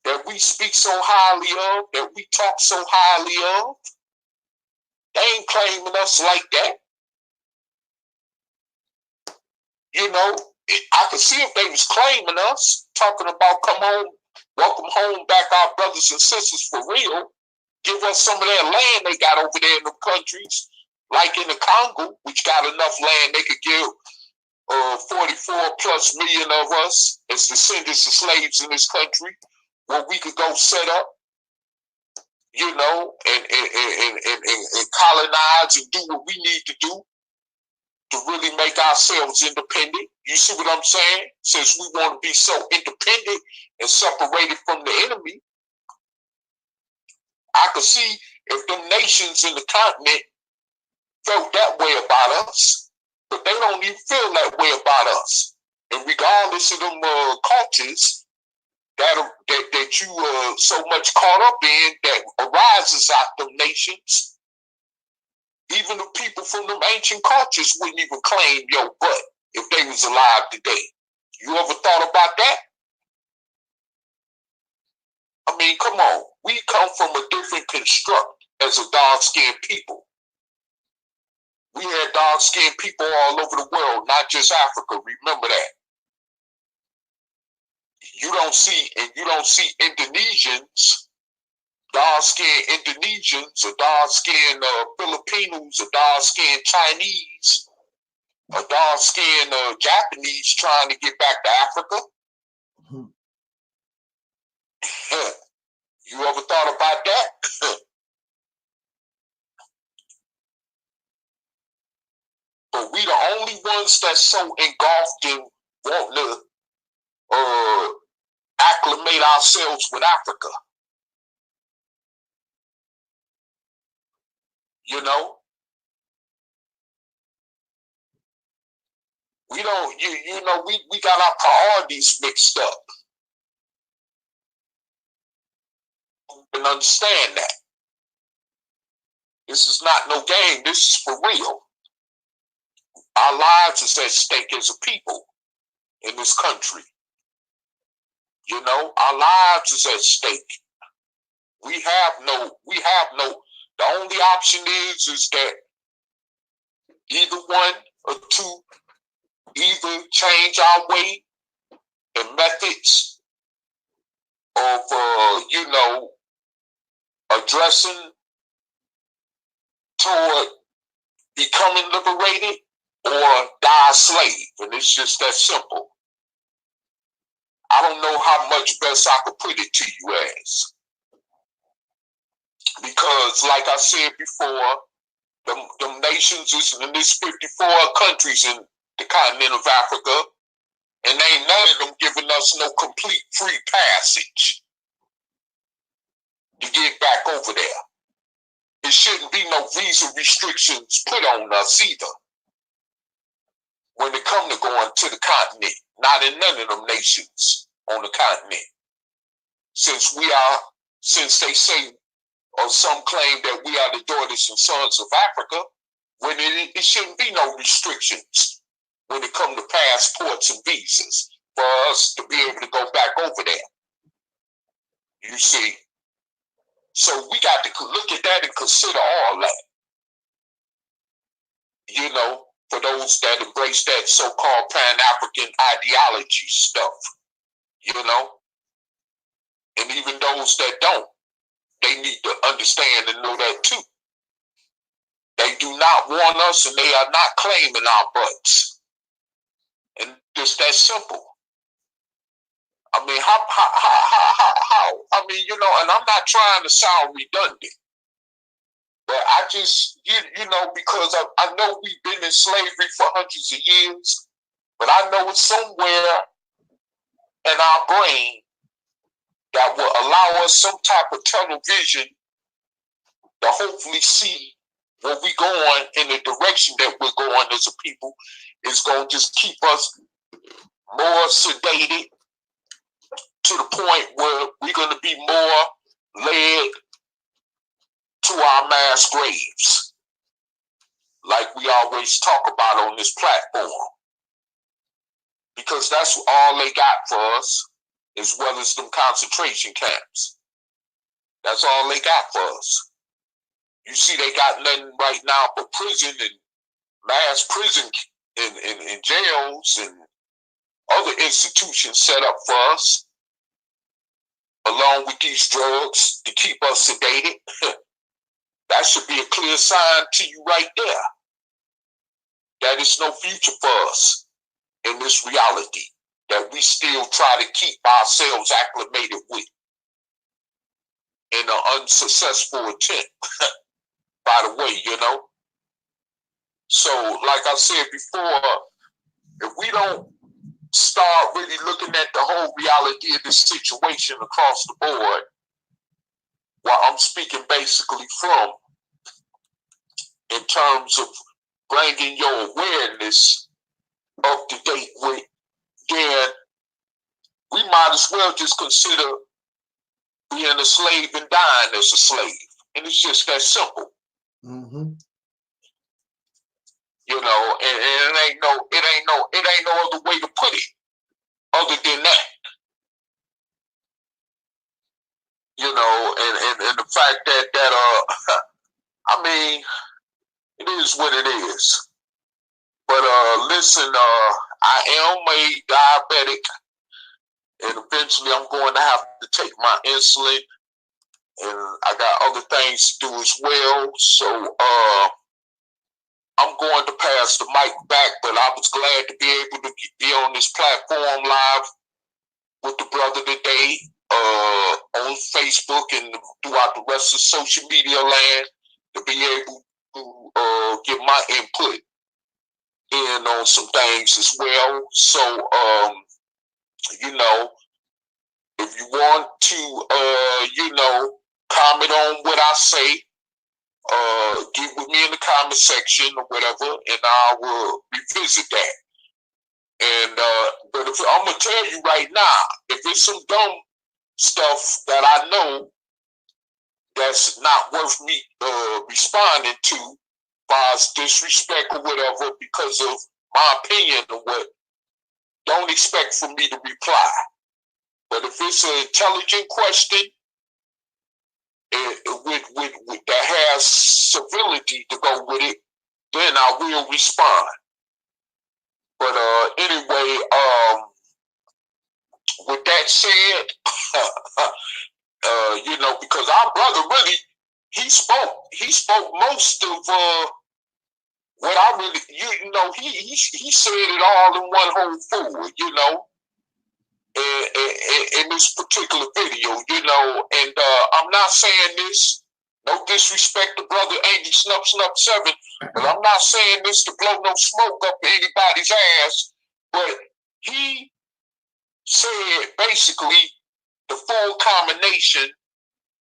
that we speak so highly of, that we talk so highly of. They ain't claiming us like that. You know, I could see if they was claiming us, talking about come home, welcome home back our brothers and sisters for real. Give us some of that land they got over there in the countries, like in the Congo, which got enough land they could give 44 plus million of us as descendants of slaves in this country, where we could go set up, you know, and colonize and do what we need to do to really make ourselves independent. You see what I'm saying? Since we want to be so independent and separated from the enemy, I could see if them nations in the continent felt that way about us, but they don't even feel that way about us. And regardless of them cultures that you so much caught up in that arises out them nations, even the people from them ancient cultures wouldn't even claim your butt if they was alive today. You ever thought about that? I mean, come on. We come from a different construct as a dark-skinned people. We had dark-skinned people all over the world, not just Africa. Remember that. You don't see Indonesians, dark-skinned Indonesians, or dark-skinned Filipinos, or dark-skinned Chinese, or dark-skinned Japanese trying to get back to Africa. You ever thought about that? But we the only ones that's so engulfed in wanting to acclimate ourselves with Africa. You know? We don't, we got our priorities mixed up. And understand that. This is not no game. This is for real. Our lives is at stake as a people in this country. You know, our lives is at stake. We have no, the only option is that either one or two, either change our way and methods of, addressing toward becoming liberated, or die a slave. And it's just that simple. I don't know how much best I could put it to you as. Because, like I said before, them nations is in this 54 countries in the continent of Africa, and ain't none of them giving us no complete free passage. to get back over there. There shouldn't be no visa restrictions put on us either when it comes to going to the continent. Not in none of them nations on the continent. Since they say, or some claim that we are the daughters and sons of Africa, when it shouldn't be no restrictions when it comes to passports and visas for us to be able to go back over there. You see? So we got to look at that and consider all that. You know, for those that embrace that so-called Pan-African ideology stuff, you know? And even those that don't, they need to understand and know that too. They do not want us, and they are not claiming our butts. And just that simple. I mean, how? I mean, you know, and I'm not trying to sound redundant, but I just, you know, because I know we've been in slavery for hundreds of years, but I know it's somewhere in our brain that will allow us some type of tunnel vision to hopefully see where we're going in the direction that we're going as a people is going to just keep us more sedated to the point where we're going to be more led to our mass graves, like we always talk about on this platform. Because that's all they got for us, as well as them concentration camps. That's all they got for us. You see, they got nothing right now but prison and mass prison and jails and other institutions set up for us, along with these drugs to keep us sedated. That should be a clear sign to you right there that it's no future for us in this reality that we still try to keep ourselves acclimated with in an unsuccessful attempt, by the way, you know. So, like I said before, if we don't start really looking at the whole reality of this situation across the board, well, I'm speaking basically from in terms of bringing your awareness up to date with, then we might as well just consider being a slave and dying as a slave. And it's just that simple. Mm-hmm. You know, and it ain't no other way to put it other than that. You know, and the fact that I mean, it is what it is. But listen, I am a diabetic, and eventually I'm going to have to take my insulin, and I got other things to do as well. So I'm going to pass the mic back, but I was glad to be able to be on this platform live with the brother today on Facebook and throughout the rest of social media land to be able to give my input in on some things as well. So, you know, if you want to, you know, comment on what I say, get with me in the comment section or whatever, and I will revisit that. And but if I'm gonna tell you right now, if it's some dumb stuff that I know that's not worth me responding to, as far as disrespect or whatever, because of my opinion or what, don't expect for me to reply. But if it's an intelligent question with that has civility to go with it, then I will respond. But anyway, with that said, you know, because our brother really, he spoke most of what I really, you know, he said it all in one whole forward, you know, in this particular video, you know, and I'm not saying this, no disrespect to brother Andy Snup 7, but I'm not saying this to blow no smoke up anybody's ass, but he said basically the full combination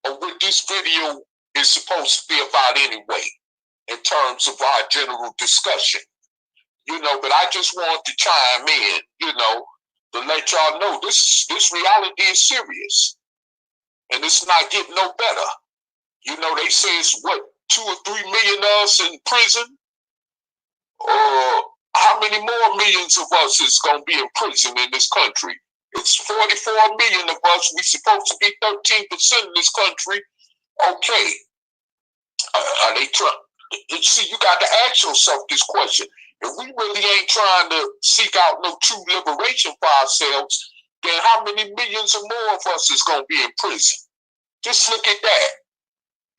of what this video is supposed to be about anyway, in terms of our general discussion. You know, but I just want to chime in, you know, to let y'all know this reality is serious. And it's not getting no better. You know, they say it's what, 2 or 3 million of us in prison? How many more millions of us is going to be in prison in this country? It's 44 million of us. We're supposed to be 13% in this country. Okay. Are they trying? See, you got to ask yourself this question. If we really ain't trying to seek out no true liberation for ourselves, then how many millions or more of us is going to be in prison? Just look at that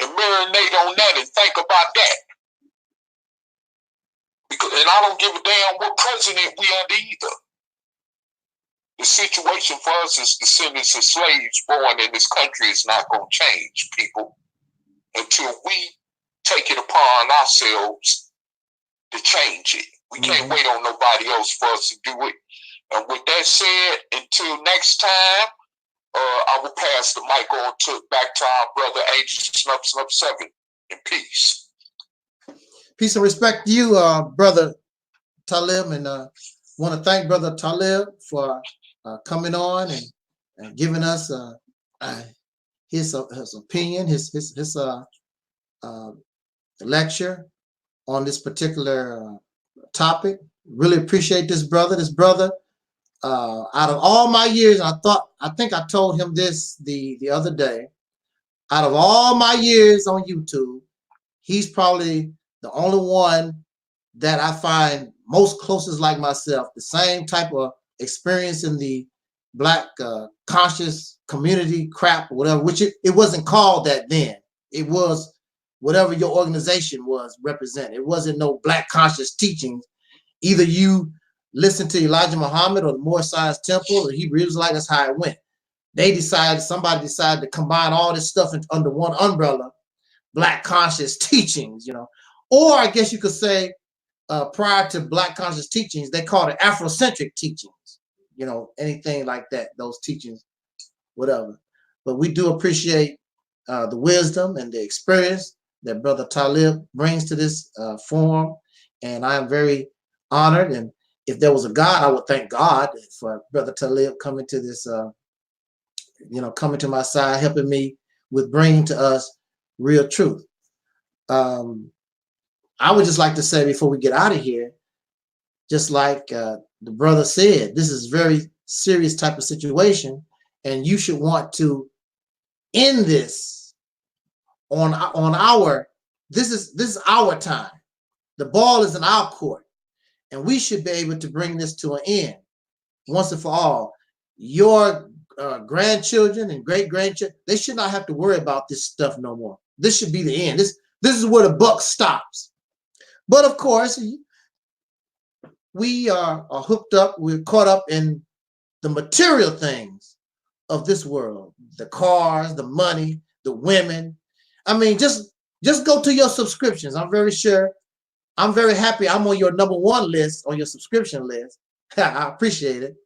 and marinate on that and think about that. Because, and I don't give a damn what president we under either. The situation for us is the descendants of slaves born in this country is not going to change, people, until we take it upon ourselves to change it. We can't wait on nobody else for us to do it. And with that said, until next time, I will pass the mic on back to our brother Angel Snuff 7 in peace. Peace and respect to you, brother Talib, and want to thank brother Talib for coming on and giving us his opinion, his lecture on this particular topic. Really appreciate this brother. This brother, out of all my years, I think I told him this the other day. Out of all my years on YouTube, he's probably the only one that I find most closest like myself. The same type of experience in the Black conscious community crap or whatever, which it wasn't called that then. It was whatever your organization was represented. It wasn't no Black conscious teachings. Either you listen to Elijah Muhammad or the Moorish Science Temple or Hebrew Israelite. That's how it went. Somebody decided to combine all this stuff under one umbrella, Black conscious teachings, you know. Or I guess you could say prior to Black conscious teachings, they called it Afrocentric teachings, you know, anything like that, those teachings, whatever. But we do appreciate the wisdom and the experience that Brother Talib brings to this forum. And I am very honored. And if there was a God, I would thank God for Brother Talib coming to this, you know, coming to my side, helping me with bringing to us real truth. I would just like to say before we get out of here, just like the brother said, this is a very serious type of situation, and you should want to end this on our, this is our time. The ball is in our court, and we should be able to bring this to an end once and for all. Your grandchildren and great-grandchildren, they should not have to worry about this stuff no more. This should be the end. This is where the buck stops. But of course, we are hooked up, we're caught up in the material things of this world, the cars, the money, the women. I mean, just go to your subscriptions. I'm very happy I'm on your #1 list, on your subscription list. I appreciate it.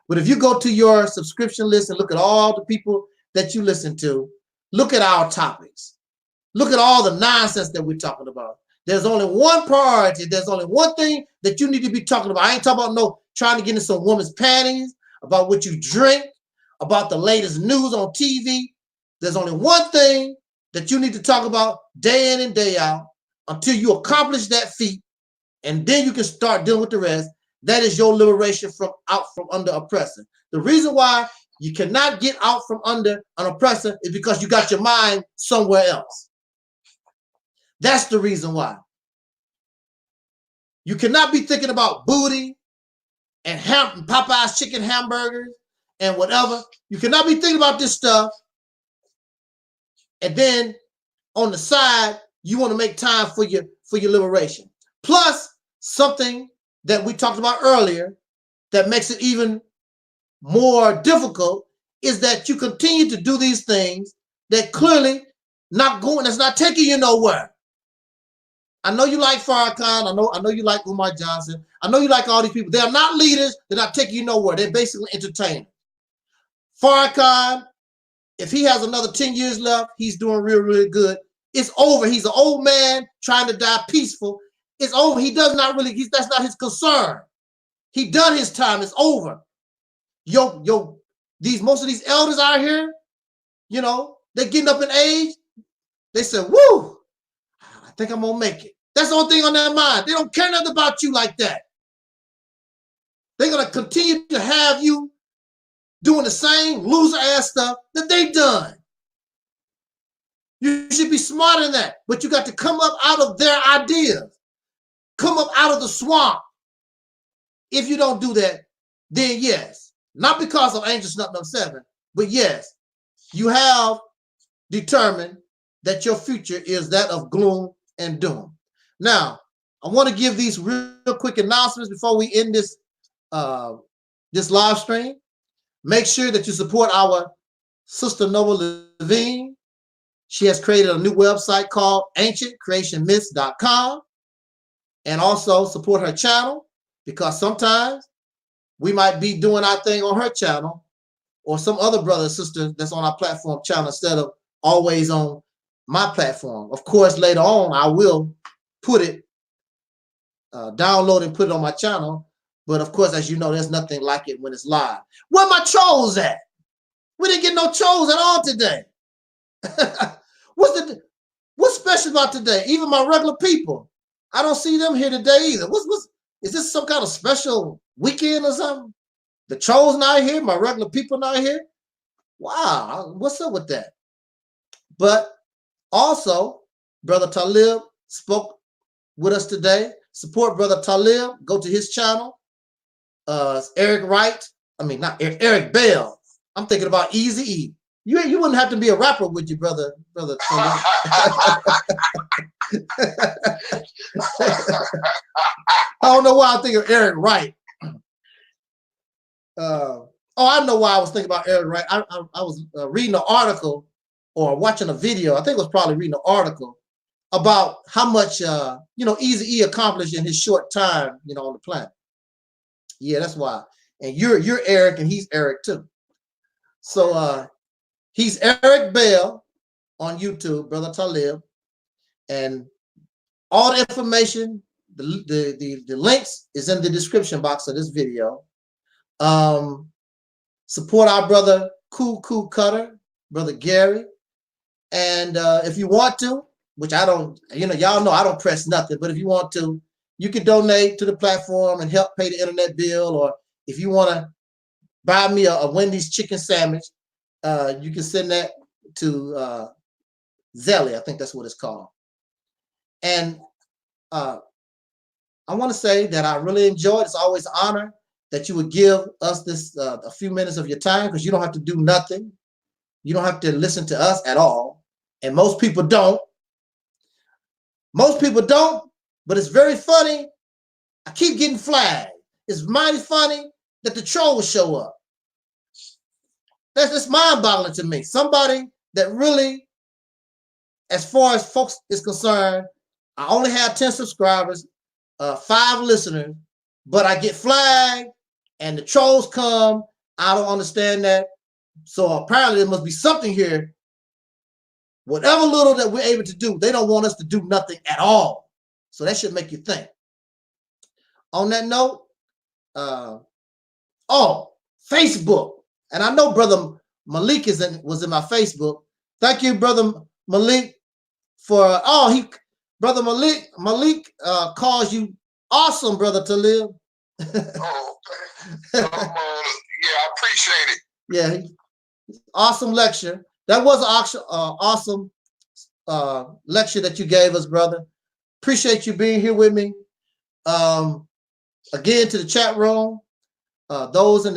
But if you go to your subscription list and look at all the people that you listen to, look at our topics. Look at all the nonsense that we're talking about. There's only one priority. There's only one thing that you need to be talking about. I ain't talking about no trying to get into some woman's panties, about what you drink, about the latest news on TV. There's only one thing that you need to talk about day in and day out until you accomplish that feat, and then you can start dealing with the rest. That is your liberation from out from under oppressor. The reason why you cannot get out from under an oppressor is because you got your mind somewhere else. That's the reason why. You cannot be thinking about booty and Popeye's chicken hamburgers and whatever. You cannot be thinking about this stuff. And then on the side, you want to make time for your liberation. Plus something that we talked about earlier that makes it even more difficult is that you continue to do these things that clearly that's not taking you nowhere. I know you like Farrakhan. I know you like Umar Johnson. I know you like all these people. They are not leaders. They're not taking you nowhere. They're basically entertainers. Farrakhan if he has another 10 years left, he's doing real, really good. It's over. He's an old man trying to die peaceful. It's over. He does not really, that's not his concern. He done his time. It's over. Most of these elders out here, you know, they're getting up in age. They said, woo, I think I'm gonna make it. That's the only thing on their mind. They don't care nothing about you like that. They're gonna continue to have you doing the same loser ass stuff that they done. You should be smarter than that, but you got to come up out of their ideas. Come up out of the swamp. If you don't do that, then yes, not because of Angel Snub No. 7, but yes, you have determined that your future is that of gloom and doom. Now, I want to give these real quick announcements before we end this this live stream. Make sure that you support our sister Nova Levine. She has created a new website called ancientcreationmyths.com, and also support her channel, because sometimes we might be doing our thing on her channel or some other brother or sister that's on our platform channel instead of always on my platform. Of course, later on, I will put it, download and put it on my channel. But of course, as you know, there's nothing like it when it's live. Where my trolls at? We didn't get no trolls at all today. What's special about today? Even my regular people, I don't see them here today either. Is this some kind of special weekend or something? The trolls not here, my regular people not here. Wow, what's up with that? But also, Brother Talib spoke with us today. Support Brother Talib. Go to his channel. Eric Wright. I mean, not Eric Bell. I'm thinking about Eazy-E. You wouldn't have to be a rapper, would you, brother Talib? I don't know why I think of Eric Wright. I know why I was thinking about Eric Wright. I was reading an article or watching a video. I think it was probably reading an article about how much Eazy-E accomplished in his short time, on the planet. Yeah, that's why. And you're Eric, and he's Eric too. So he's Eric Bell on YouTube, Brother Talib, and all the information, the links is in the description box of this video. Support our brother Cool Cutter, Brother Gary, and if you want to, which I don't, y'all know I don't press nothing, but if you want to, you can donate to the platform and help pay the internet bill, or if you want to buy me a Wendy's chicken sandwich, you can send that to Zelly, I think that's what it's called. And I want to say that I really enjoyed. It's always an honor that you would give us this a few minutes of your time, because you don't have to do nothing. You don't have to listen to us at all. And most people don't. Most people don't, but it's very funny. I keep getting flagged. It's mighty funny that the trolls show up. That's mind-boggling to me. Somebody that really, as far as Folkz is concerned, I only have 10 subscribers, 5 listeners, but I get flagged and the trolls come. I don't understand that. So apparently there must be something here. Whatever little that we're able to do, they don't want us to do nothing at all. So that should make you think. On that note, Facebook. And I know Brother Malik was in my Facebook. Thank you, Brother Malik, for Brother Malik calls you awesome, Brother Talib. Oh, okay. Yeah, I appreciate it. Yeah, awesome lecture. That was an awesome lecture that you gave us, brother. Appreciate you being here with me. Again, to the chat room, those on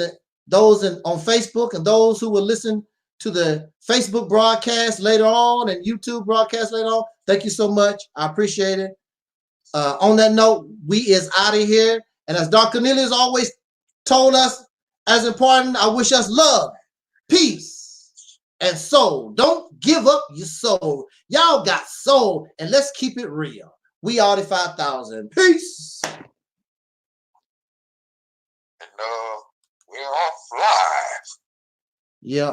Facebook, and those who will listen to the Facebook broadcast later on and YouTube broadcast later on. Thank you so much. I appreciate it. On that note, we is out of here. And as Dr. Cornelius always told us, as important, I wish us love, peace, and soul. Don't give up your soul. Y'all got soul, and let's keep it real. We are the 5,000. Peace. And we're off live. Yeah.